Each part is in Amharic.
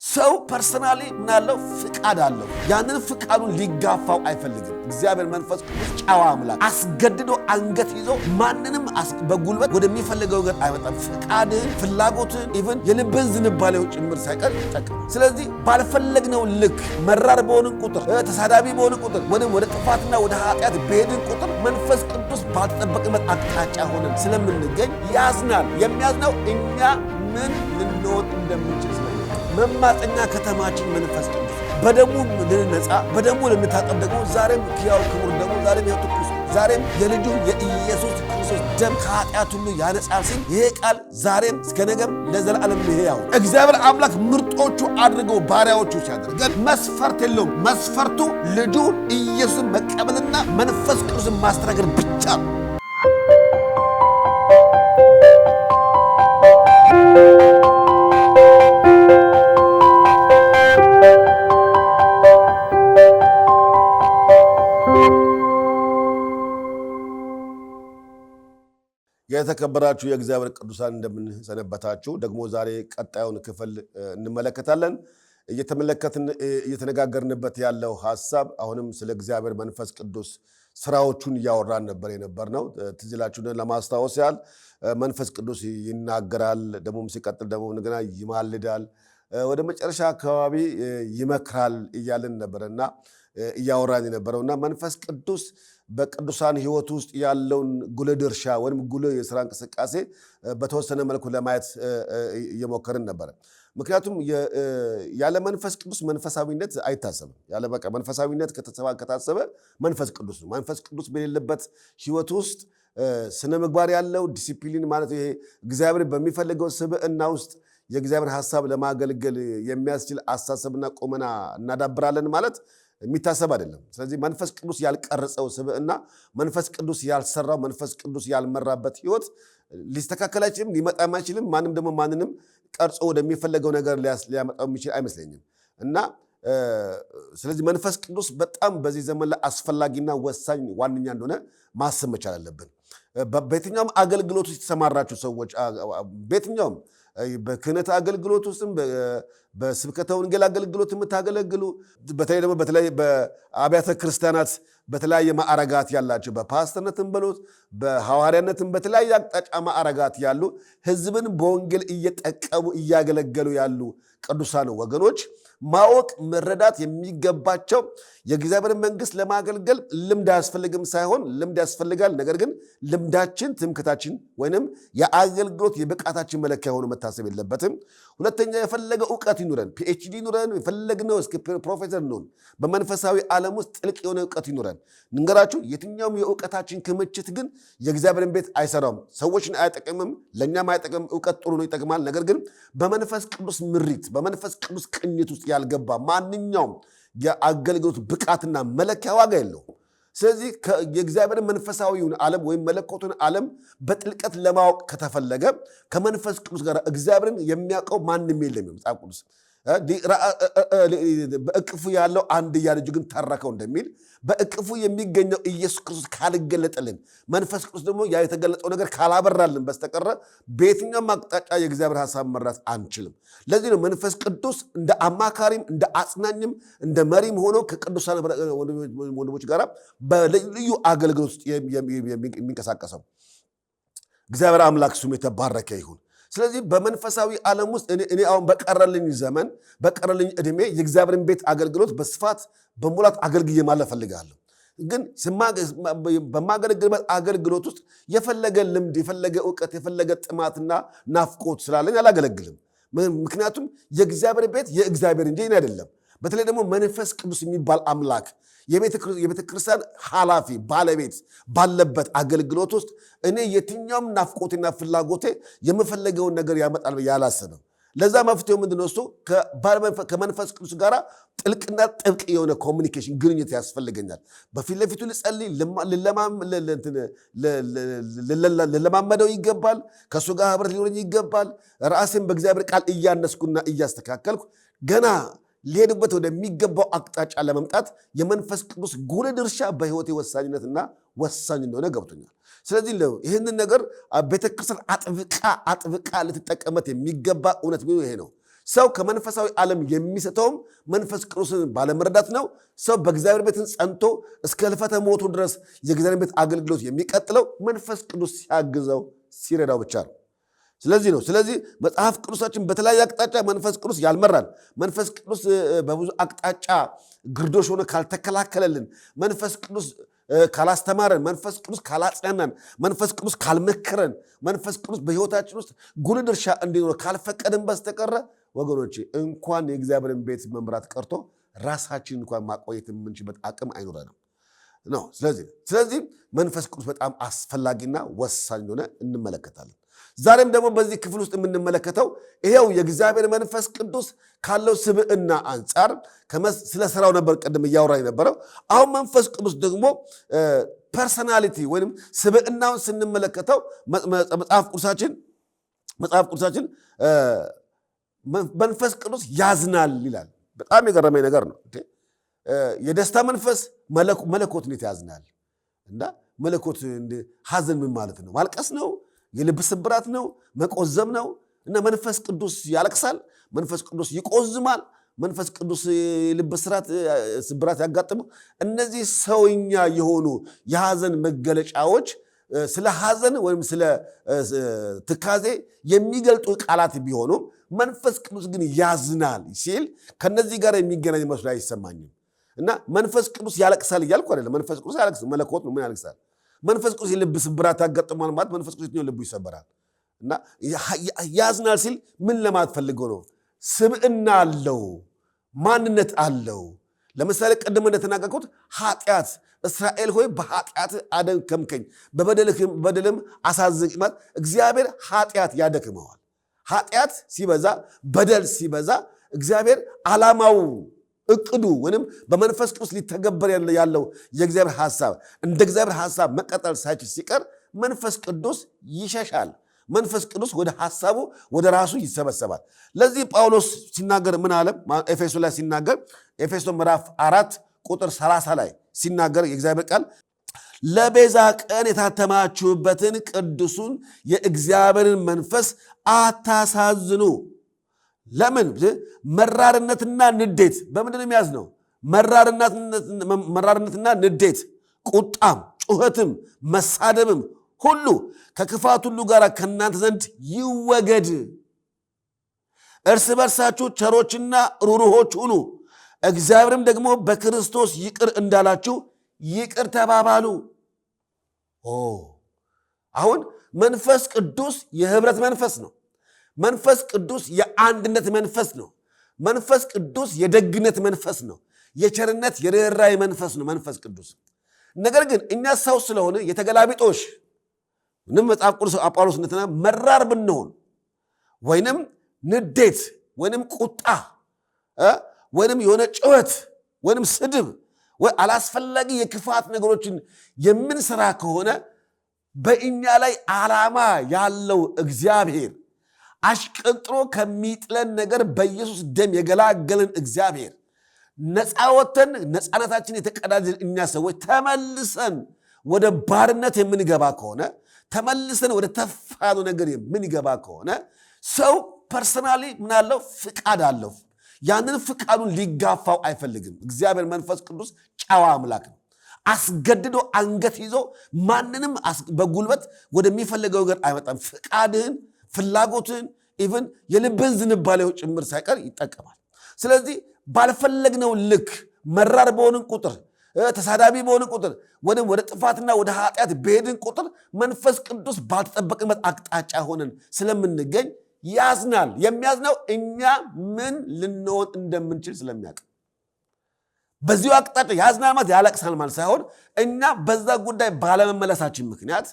ሰው ፐርሰናሊ ምናለው ፍቃድ አለው። ያንን ፍቃዱን ሊጋፋው አይፈልግም። እግዚአብሔር መንፈስ ቅዱስ ጨዋ አምላክ አስገድዶ አንገት ይዞ ማንንም በጉልበት ወደሚፈልገው ነገር አይመጣም። ፍቃድን፣ ፍላጎትን፣ ኢቭን የልብን ዝንባሌው ጭምር ሳይቀር ይጠቀም። ስለዚህ ባልፈለግነው ልክ መራር በሆንን ቁጥር፣ ተሳዳቢ በሆንን ቁጥር፣ ወደ ጥፋትና ወደ ኃጢአት በሄድን ቁጥር መንፈስ ቅዱስ ባልተጠበቅበት አቅጣጫ ሆነን ስለምንገኝ ያዝናል። የሚያዝነው እኛ ምን ልንሆን እንደምንችል መማጠኛ ከተማችን መንፈስ ቅዱስ በደሙ ልንነጻ በደሙ ልንታጠብ ደግሞ ዛሬም ሕያው ክቡር ደሙ ዛሬም ሕያው ትኩስ ዛሬም የልጁ የኢየሱስ ክርስቶስ ደም ከኃጢአት ሁሉ ያነጻል ሲል ይሄ ቃል ዛሬም እስከ ነገም ለዘላለም ሕያው። እግዚአብሔር አምላክ ምርጦቹ አድርገው ባሪያዎቹ ሲያደርገን መስፈርት የለውም። መስፈርቱ ልጁ ኢየሱስን መቀበልና መንፈስ ቅዱስን ማስተናገድ ብቻ ነው። የተከበራችሁ የእግዚአብሔር ቅዱሳን እንደምንሰነበታችሁ። ደግሞ ዛሬ ቀጣዩን ክፍል እንመለከታለን። እየተነጋገርንበት ያለው ሐሳብ አሁንም ስለ እግዚአብሔር መንፈስ ቅዱስ ስራዎቹን እያወራን የነበርነው ትዝ ይላችሁ ለማስታወስ ያህል መንፈስ ቅዱስ ይናገራል፣ ደግሞ ሲቀጥል ደግሞ እንደገና ይማልዳል፣ ወደ መጨረሻ አካባቢ ይመክራል እያልን ነበርና እያወራን የነበረውና መንፈስ ቅዱስ በቅዱሳን ሕይወት ውስጥ ያለውን ጉልህ ድርሻ ወይም ጉልህ የሥራ እንቅስቃሴ በተወሰነ መልኩ ለማየት እየሞከርን ነበረ። ምክንያቱም ያለ መንፈስ ቅዱስ መንፈሳዊነት አይታሰብም። መንፈሳዊነት ከታሰበ መንፈስ ቅዱስ ነው። መንፈስ ቅዱስ በሌለበት ሕይወት ውስጥ ስነ ምግባር ያለው ዲሲፕሊን ማለት ይሄ እግዚአብሔር በሚፈልገው ስብዕና ውስጥ የእግዚአብሔር ሐሳብ ለማገልገል የሚያስችል አስተሳሰብና ቁመና እናዳብራለን ማለት የሚታሰብ አይደለም። ስለዚህ መንፈስ ቅዱስ ያልቀረጸው ስብዕና፣ መንፈስ ቅዱስ ያልሰራው፣ መንፈስ ቅዱስ ያልመራበት ሕይወት ሊስተካከል አይችልም፣ ሊመጣም አይችልም። ማንም ደግሞ ማንንም ቀርጾ ወደሚፈለገው ነገር ሊያመጣው የሚችል አይመስለኝም። እና ስለዚህ መንፈስ ቅዱስ በጣም በዚህ ዘመን ላይ አስፈላጊና ወሳኝ ዋነኛ እንደሆነ ማሰብ መቻል አለብን። በየትኛውም አገልግሎት ውስጥ የተሰማራችሁ ሰዎች በየትኛውም በክህነት አገልግሎት ውስጥም በስብከተ ወንጌል አገልግሎት የምታገለግሉ በተለይ ደግሞ በአብያተ ክርስቲያናት በተለያየ ማዕረጋት ያላቸው በፓስተርነትም በሎት በሐዋርያነትም በተለያየ አቅጣጫ ማዕረጋት ያሉ ሕዝብን በወንጌል እየጠቀሙ እያገለገሉ ያሉ ቅዱሳን ወገኖች ማወቅ መረዳት የሚገባቸው የእግዚአብሔር መንግሥት ለማገልገል ልምድ አያስፈልግም ሳይሆን ልምድ ያስፈልጋል። ነገር ግን ልምዳችን ትምክታችን ወይንም የአገልግሎት የብቃታችን መለኪያ ሆኖ መታሰብ የለበትም። ሁለተኛ የፈለገ እውቀት ይኑረን፣ ፒኤችዲ ይኑረን፣ የፈለግነው እስከ ፕሮፌሰር እንሆን፣ በመንፈሳዊ ዓለም ውስጥ ጥልቅ የሆነ እውቀት ይኑረን። ንገራችሁ የትኛውም የእውቀታችን ክምችት ግን የእግዚአብሔርን ቤት አይሰራውም፣ ሰዎችን አይጠቅምም፣ ለእኛም አይጠቅምም። እውቀት ጥሩ ነው፣ ይጠቅማል። ነገር ግን በመንፈስ ቅዱስ ምሪት በመንፈስ ቅዱስ ቅኝት ውስጥ ያልገባ ማንኛውም የአገልግሎት ብቃትና መለኪያ ዋጋ የለውም። ስለዚህ የእግዚአብሔር መንፈሳዊውን ዓለም ወይም መለኮቱን ዓለም በጥልቀት ለማወቅ ከተፈለገ ከመንፈስ ቅዱስ ጋር እግዚአብሔርን የሚያውቀው ማንም የለም። መጽሐፍ ቅዱስ በእቅፉ ያለው አንድያ ልጁ ግን ተረከው እንደሚል በእቅፉ የሚገኘው ኢየሱስ ክርስቶስ ካልገለጠልን መንፈስ ቅዱስ ደግሞ ያ የተገለጠው ነገር ካላበራልን በስተቀረ በየትኛውም አቅጣጫ የእግዚአብሔር ሐሳብ መራት አንችልም። ለዚህ ነው መንፈስ ቅዱስ እንደ አማካሪም እንደ አጽናኝም እንደ መሪም ሆኖ ከቅዱሳን ወንድሞች ጋር በልዩ አገልግሎት ውስጥ የሚንቀሳቀሰው። እግዚአብሔር አምላክ ስሙ የተባረከ ይሁን። ስለዚህ በመንፈሳዊ ዓለም ውስጥ እኔ አሁን በቀረልኝ ዘመን በቀረልኝ ዕድሜ የእግዚአብሔርን ቤት አገልግሎት በስፋት በሙላት አገልግዬ ማለፍ እፈልጋለሁ። ግን በማገለግልበት አገልግሎት ውስጥ የፈለገ ልምድ የፈለገ እውቀት የፈለገ ጥማትና ናፍቆት ስላለኝ አላገለግልም። ምክንያቱም የእግዚአብሔር ቤት የእግዚአብሔር እንጂ እኔ አይደለም። በተለይ ደግሞ መንፈስ ቅዱስ የሚባል አምላክ የቤተ ክርስቲያን ኃላፊ ባለቤት ባለበት አገልግሎት ውስጥ እኔ የትኛውም ናፍቆቴና ፍላጎቴ የምፈለገውን ነገር ያመጣል ብዬ አላስብም። ለዛ መፍትሄው ምንድነው? እሱ ከመንፈስ ቅዱስ ጋር ጥልቅና ጥብቅ የሆነ ኮሚኒኬሽን ግንኙነት ያስፈልገኛል። በፊት ለፊቱ ልጸልይ ልለማመደው ይገባል። ከእሱ ጋር ህብረት ሊኖረኝ ይገባል። ራሴን በእግዚአብሔር ቃል እያነስኩና እያስተካከልኩ ገና ሊሄድበት ወደሚገባው አቅጣጫ ለመምጣት የመንፈስ ቅዱስ ጉልህ ድርሻ በሕይወቴ ወሳኝነትና ወሳኝ እንደሆነ ገብቶኛል። ስለዚህ ይህንን ነገር ቤተክርስቲያን አጥብቃ ልትጠቀመት የሚገባ እውነት ቢሆን ይሄ ነው። ሰው ከመንፈሳዊ ዓለም የሚሰተውም መንፈስ ቅዱስን ባለመረዳት ነው። ሰው በእግዚአብሔር ቤትን ጸንቶ እስከ ሕልፈተ ሞቱ ድረስ የእግዚአብሔር ቤት አገልግሎት የሚቀጥለው መንፈስ ቅዱስ ሲያግዘው ሲረዳው ብቻ ነው። ስለዚህ መጽሐፍ ቅዱሳችን በተለያየ አቅጣጫ መንፈስ ቅዱስ ያልመራን፣ መንፈስ ቅዱስ በብዙ አቅጣጫ ግርዶሽ ሆነ ካልተከላከለልን፣ መንፈስ ቅዱስ ካላስተማረን፣ መንፈስ ቅዱስ ካላጽናናን፣ መንፈስ ቅዱስ ካልመከረን፣ መንፈስ ቅዱስ በሕይወታችን ውስጥ ጉልህ ድርሻ እንዲኖር ካልፈቀድን በስተቀረ ወገኖቼ እንኳን የእግዚአብሔርን ቤት መምራት ቀርቶ ራሳችን እንኳን ማቆየት የምንችልበት አቅም አይኖረንም ነው። ስለዚህ መንፈስ ቅዱስ በጣም አስፈላጊና ወሳኝ እንደሆነ እንመለከታለን። ዛሬም ደግሞ በዚህ ክፍል ውስጥ የምንመለከተው ይሄው የእግዚአብሔር መንፈስ ቅዱስ ካለው ስብዕና አንጻር ስለ ስራው ነበር ቀደም እያወራ የነበረው። አሁን መንፈስ ቅዱስ ደግሞ ፐርሰናሊቲ ወይም ስብዕናውን ስንመለከተው መጽሐፍ ቅዱሳችን መንፈስ ቅዱስ ያዝናል ይላል። በጣም የገረመኝ ነገር ነው። የደስታ መንፈስ መለኮት እንዴት ያዝናል? እና መለኮት ሐዘን ምን ማለት ነው? ማልቀስ ነው? የልብ ስብራት ነው? መቆዘም ነው? እና መንፈስ ቅዱስ ያለቅሳል፣ መንፈስ ቅዱስ ይቆዝማል፣ መንፈስ ቅዱስ የልብ ስብራት ያጋጥመው። እነዚህ ሰውኛ የሆኑ የሐዘን መገለጫዎች ስለ ሐዘን ወይም ስለ ትካዜ የሚገልጡ ቃላት ቢሆኑም መንፈስ ቅዱስ ግን ያዝናል ሲል ከነዚህ ጋር የሚገናኝ መስሎ አይሰማኝም። እና መንፈስ ቅዱስ ያለቅሳል እያልኩ አይደለም። መንፈስ ቅዱስ ያለቅስ መለኮት ነው። ምን ያለቅሳል? መንፈስ ቅዱስ የልብ ስብራት ያጋጥማል ማለት መንፈስ ቅዱስ ልቡ ይሰበራል። እና ያዝናል ሲል ምን ለማለት ፈልገው ነው? ስብዕና አለው፣ ማንነት አለው። ለምሳሌ ቀደም እንደተናገርኩት ኃጢአት እስራኤል ሆይ በኃጢአት አደከምከኝ፣ በበደልም አሳዘንከኝ ማለት እግዚአብሔር ኃጢአት ያደክመዋል። ኃጢአት ሲበዛ፣ በደል ሲበዛ እግዚአብሔር ዓላማው እቅዱ ወይም በመንፈስ ቅዱስ ሊተገበር ያለው የእግዚአብሔር ሐሳብ እንደ እግዚአብሔር ሐሳብ መቀጠል ሳይችል ሲቀር መንፈስ ቅዱስ ይሸሻል። መንፈስ ቅዱስ ወደ ሐሳቡ ወደ ራሱ ይሰበሰባል። ለዚህ ጳውሎስ ሲናገር ምን አለ? ኤፌሶን ላይ ሲናገር ኤፌሶን ምዕራፍ 4 ቁጥር 30 ላይ ሲናገር የእግዚአብሔር ቃል ለቤዛ ቀን የታተማችሁበትን ቅዱሱን የእግዚአብሔርን መንፈስ አታሳዝኑ። ለምን? መራርነትና ንዴት በምንድን ነው የሚያዝነው? መራርነትና ንዴት፣ ቁጣም፣ ጩኸትም፣ መሳደብም ሁሉ ከክፋት ሁሉ ጋር ከእናንተ ዘንድ ይወገድ። እርስ በርሳችሁ ቸሮችና ሩሩሆች ሁኑ፣ እግዚአብሔርም ደግሞ በክርስቶስ ይቅር እንዳላችሁ ይቅር ተባባሉ። አሁን መንፈስ ቅዱስ የህብረት መንፈስ ነው። መንፈስ ቅዱስ የአንድነት መንፈስ ነው። መንፈስ ቅዱስ የደግነት መንፈስ ነው። የቸርነት የርኅራኄ መንፈስ ነው መንፈስ ቅዱስ። ነገር ግን እኛ ሰው ስለሆነ የተገላቢጦሽ ምንም መጽሐፍ ቅዱስ ጳውሎስ እንደተና መራር ብንሆን ወይንም ንዴት ወይንም ቁጣ ወይንም የሆነ ጩኸት ወይንም ስድብ ወይ አላስፈላጊ የክፋት ነገሮችን የምንሰራ ከሆነ በእኛ ላይ ዓላማ ያለው እግዚአብሔር አሽቀንጥሮ ከሚጥለን ነገር በኢየሱስ ደም የገላገለን እግዚአብሔር ነፃ ወጥተን ነፃነታችን የተቀዳጀን እኛ ሰዎች ተመልሰን ወደ ባርነት የምንገባ ከሆነ ተመልሰን ወደ ተፋኑ ነገር የምንገባ ከሆነ ሰው ፐርሰናሊ ምናለው ፍቃድ አለው። ያንን ፍቃዱን ሊጋፋው አይፈልግም። እግዚአብሔር መንፈስ ቅዱስ ጨዋ አምላክ ነው። አስገድዶ አንገት ይዞ ማንንም በጉልበት ወደሚፈልገው ነገር አይመጣም። ፍቃድህን፣ ፍላጎትህን፣ ኢቭን የልብህን ዝንባሌው ጭምር ሳይቀር ይጠቀማል። ስለዚህ ባልፈለግነው ልክ መራር በሆንን ቁጥር፣ ተሳዳቢ በሆንን ቁጥር፣ ወደ ጥፋትና ወደ ኃጢአት በሄድን ቁጥር መንፈስ ቅዱስ ባልተጠበቅንበት አቅጣጫ ሆነን ስለምንገኝ ያዝናል። የሚያዝነው እኛ ምን ልንሆን እንደምንችል ስለሚያውቅ በዚሁ አቅጣጫ ያዝናል ማለት ያለቅሳል ማለት ሳይሆን እኛ በዛ ጉዳይ ባለመመለሳችን ምክንያት፣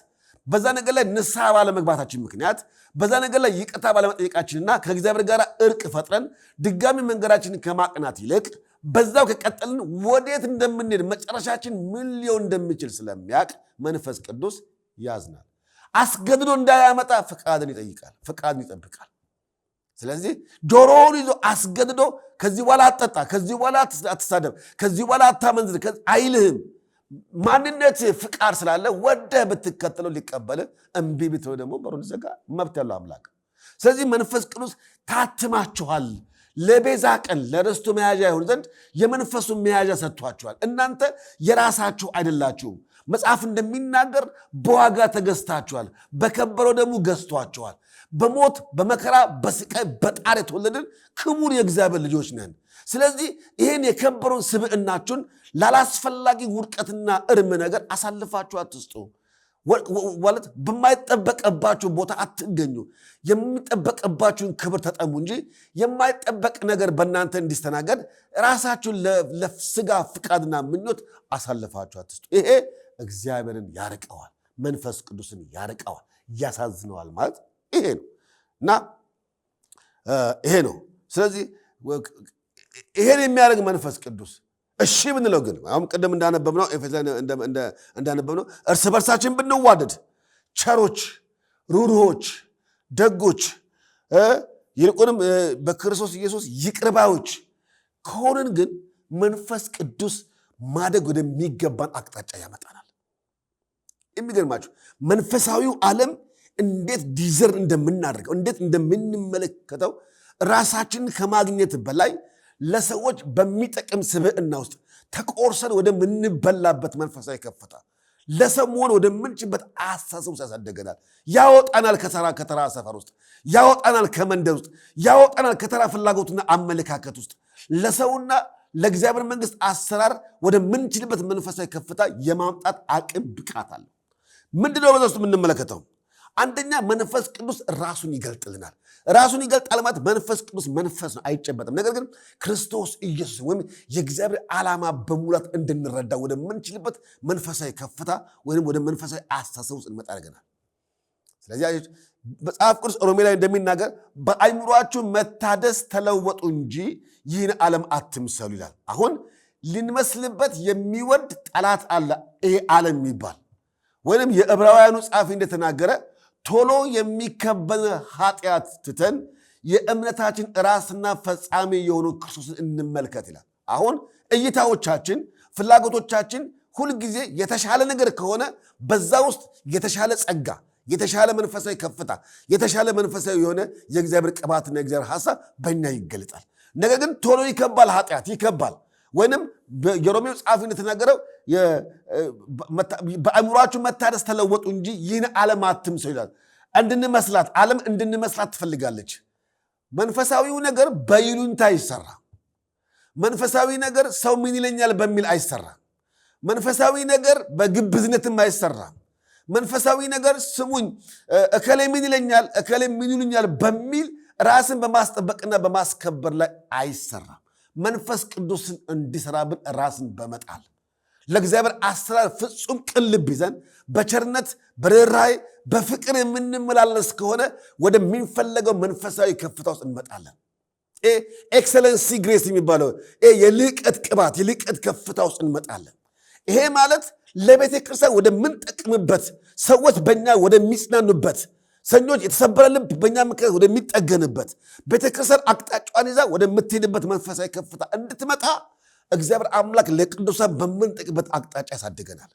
በዛ ነገር ላይ ንስሐ ባለመግባታችን ምክንያት፣ በዛ ነገር ላይ ይቅርታ ባለመጠየቃችንና ከእግዚአብሔር ጋር እርቅ ፈጥረን ድጋሚ መንገዳችንን ከማቅናት ይልቅ በዛው ከቀጠልን ወዴት እንደምንሄድ መጨረሻችን ምን ሊሆን እንደሚችል ስለሚያውቅ መንፈስ ቅዱስ ያዝናል። አስገድዶ እንዳያመጣ ፍቃድን ይጠይቃል፣ ፍቃድን ይጠብቃል። ስለዚህ ጆሮውን ይዞ አስገድዶ ከዚህ በኋላ አትጠጣ፣ ከዚህ በኋላ አትሳደብ፣ ከዚህ በኋላ አታመንዝር አይልህም። ማንነት ፍቃድ ስላለ ወደህ ብትከተለው ሊቀበልህ፣ እምቢ ብትለው ደግሞ በሩን ዘጋ። መብት ያለው አምላክ። ስለዚህ መንፈስ ቅዱስ ታትማችኋል። ለቤዛ ቀን ለርስቱ መያዣ ይሆን ዘንድ የመንፈሱን መያዣ ሰጥቷችኋል። እናንተ የራሳችሁ አይደላችሁም። መጽሐፍ እንደሚናገር በዋጋ ተገዝታችኋል፣ በከበረው ደሙ ገዝቷችኋል። በሞት በመከራ በስቃይ በጣር የተወለድን ክቡር የእግዚአብሔር ልጆች ነን። ስለዚህ ይህን የከበረውን ስብዕናችሁን ላላስፈላጊ ውድቀትና እርም ነገር አሳልፋችሁ አትስጡ። ማለት በማይጠበቅባችሁ ቦታ አትገኙ። የሚጠበቅባችሁን ክብር ተጠሙ እንጂ የማይጠበቅ ነገር በእናንተ እንዲስተናገድ ራሳችሁን ለስጋ ፍቃድና ምኞት አሳልፋችሁ አትስጡ። ይሄ እግዚአብሔርን ያርቀዋል፣ መንፈስ ቅዱስን ያርቀዋል፣ ያሳዝነዋል ማለት ይሄ ነው እና ይሄ ነው። ስለዚህ ይሄን የሚያደርግ መንፈስ ቅዱስ እሺ ብንለው ግን አሁን ቅድም እንዳነበብነው ኤፌሶን እንዳነበብነው እርስ በርሳችን ብንዋደድ ቸሮች፣ ሩሩዎች፣ ደጎች ይልቁንም በክርስቶስ ኢየሱስ ይቅር ባዮች ከሆንን ግን መንፈስ ቅዱስ ማደግ ወደሚገባን አቅጣጫ ያመጣናል። የሚገርማችሁ መንፈሳዊው ዓለም እንዴት ዲዘር እንደምናደርገው እንዴት እንደምንመለከተው ራሳችንን ከማግኘት በላይ ለሰዎች በሚጠቅም ስብዕና ውስጥ ተቆርሰን ወደምንበላበት መንፈሳዊ ከፍታ ለሰው መሆን ወደምንችበት አስተሳሰብ ውስጥ ያሳደገናል። ያወጣናል ከተራ ሰፈር ውስጥ፣ ያወጣናል ከመንደር ውስጥ፣ ያወጣናል ከተራ ፍላጎትና አመለካከት ውስጥ ለሰውና ለእግዚአብሔር መንግሥት አሰራር ወደምንችልበት መንፈሳዊ ከፍታ የማምጣት አቅም ብቃት አለው። ምንድነው በዛ ውስጥ የምንመለከተው? አንደኛ መንፈስ ቅዱስ ራሱን ይገልጥልናል። ራሱን ይገልጣል ማለት መንፈስ ቅዱስ መንፈስ ነው፣ አይጨበጥም። ነገር ግን ክርስቶስ ኢየሱስ ወይም የእግዚአብሔር ዓላማ በሙላት እንድንረዳ ወደምንችልበት መንፈሳዊ ከፍታ ወይም ወደ መንፈሳዊ አስተሳሰብ ውስጥ እንመጣ ያደርገናል። ስለዚህ መጽሐፍ ቅዱስ ሮሜ ላይ እንደሚናገር በአእምሮአችሁ መታደስ ተለወጡ እንጂ ይህን ዓለም አትምሰሉ ይላል። አሁን ልንመስልበት የሚወድ ጠላት አለ፣ ይሄ ዓለም የሚባል ወይም የዕብራውያኑ ጸሐፊ እንደተናገረ ቶሎ የሚከበን ኃጢአት ትተን የእምነታችን ራስና ፈጻሚ የሆኑ ክርስቶስን እንመልከት ይላል። አሁን እይታዎቻችን፣ ፍላጎቶቻችን ሁልጊዜ የተሻለ ነገር ከሆነ በዛ ውስጥ የተሻለ ጸጋ፣ የተሻለ መንፈሳዊ ከፍታ፣ የተሻለ መንፈሳዊ የሆነ የእግዚአብሔር ቅባትና የእግዚአብሔር ሐሳብ በእኛ ይገልጣል። ነገር ግን ቶሎ ይከባል፣ ኃጢአት ይከባል። ወይንም የሮሜው ጸሐፊ እንደተናገረው በአእምሮአችሁ መታደስ ተለወጡ እንጂ ይህን ዓለም አትምሰሉ ይላል። እንድንመስላት ዓለም እንድንመስላት ትፈልጋለች። መንፈሳዊው ነገር በይሉኝታ አይሰራም። መንፈሳዊ ነገር ሰው ምን ይለኛል በሚል አይሰራም። መንፈሳዊ ነገር በግብዝነትም አይሰራም። መንፈሳዊ ነገር ስሙኝ እከሌ ምን ይለኛል እከሌ ምን ይሉኛል በሚል ራስን በማስጠበቅና በማስከበር ላይ አይሰራም። መንፈስ ቅዱስን እንዲሰራብን ራስን በመጣል ለእግዚአብሔር አሰራር ፍጹም ቅን ልብ ይዘን በቸርነት በርኅራኄ በፍቅር የምንመላለስ ከሆነ ወደሚፈለገው መንፈሳዊ ከፍታ ውስጥ እንመጣለን። ኤክሰለንሲ ግሬስ የሚባለው የልቀት ቅባት የልቀት ከፍታ ውስጥ እንመጣለን። ይሄ ማለት ለቤተ ክርስቲያን ወደምንጠቅምበት፣ ሰዎች በእኛ ወደሚጽናኑበት፣ ሰኞች የተሰበረ ልብ በእኛ ምክንያት ወደሚጠገንበት፣ ቤተክርስቲያን አቅጣጫዋን ይዛ ወደምትሄድበት መንፈሳዊ ከፍታ እንድትመጣ እግዚአብሔር አምላክ ለቅዱሳን በምንጠቅምበት አቅጣጫ ያሳድገናል።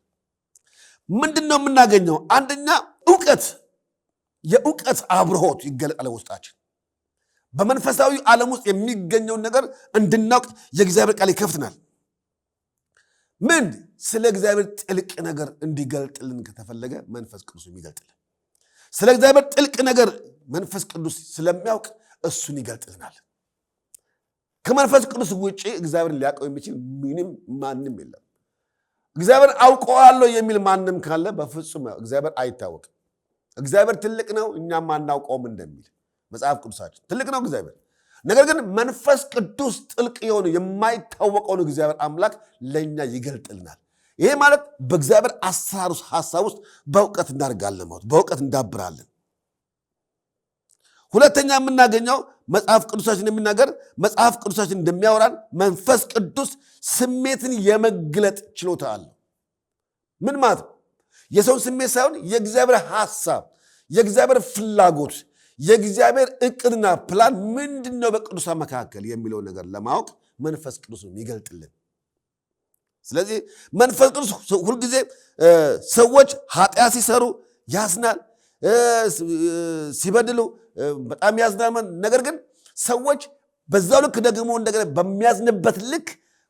ምንድን ነው የምናገኘው? አንደኛ እውቀት፣ የእውቀት አብርሆት ይገለጣል ውስጣችን። በመንፈሳዊ ዓለም ውስጥ የሚገኘውን ነገር እንድናውቅ የእግዚአብሔር ቃል ይከፍትናል። ምን ስለ እግዚአብሔር ጥልቅ ነገር እንዲገልጥልን ከተፈለገ መንፈስ ቅዱስ የሚገልጥልን፣ ስለ እግዚአብሔር ጥልቅ ነገር መንፈስ ቅዱስ ስለሚያውቅ እሱን ይገልጥልናል። ከመንፈስ ቅዱስ ውጪ እግዚአብሔርን ሊያውቀው የሚችል ምንም ማንም የለም። እግዚአብሔር አውቀዋለሁ የሚል ማንም ካለ በፍጹም እግዚአብሔር አይታወቅም። እግዚአብሔር ትልቅ ነው፣ እኛም አናውቀውም እንደሚል መጽሐፍ ቅዱሳችን ትልቅ ነው እግዚአብሔር። ነገር ግን መንፈስ ቅዱስ ጥልቅ የሆነ የማይታወቀውን እግዚአብሔር አምላክ ለእኛ ይገልጥልናል። ይሄ ማለት በእግዚአብሔር አሰራር ውስጥ ሐሳብ ውስጥ በእውቀት እናድጋለን ማለት በእውቀት እንዳብራለን። ሁለተኛ የምናገኘው መጽሐፍ ቅዱሳችን የሚናገር መጽሐፍ ቅዱሳችን እንደሚያወራን መንፈስ ቅዱስ ስሜትን የመግለጥ ችሎታ አለው። ምን ማለት የሰውን ስሜት ሳይሆን የእግዚአብሔር ሐሳብ፣ የእግዚአብሔር ፍላጎት፣ የእግዚአብሔር እቅድና ፕላን ምንድን ነው በቅዱሳን መካከል የሚለው ነገር ለማወቅ መንፈስ ቅዱስ ነው የሚገልጥልን። ስለዚህ መንፈስ ቅዱስ ሁልጊዜ ሰዎች ኃጢአት ሲሰሩ ያዝናል፣ ሲበድሉ በጣም ያዝናል። ነገር ግን ሰዎች በዛው ልክ ደግሞ እንደገና በሚያዝንበት ልክ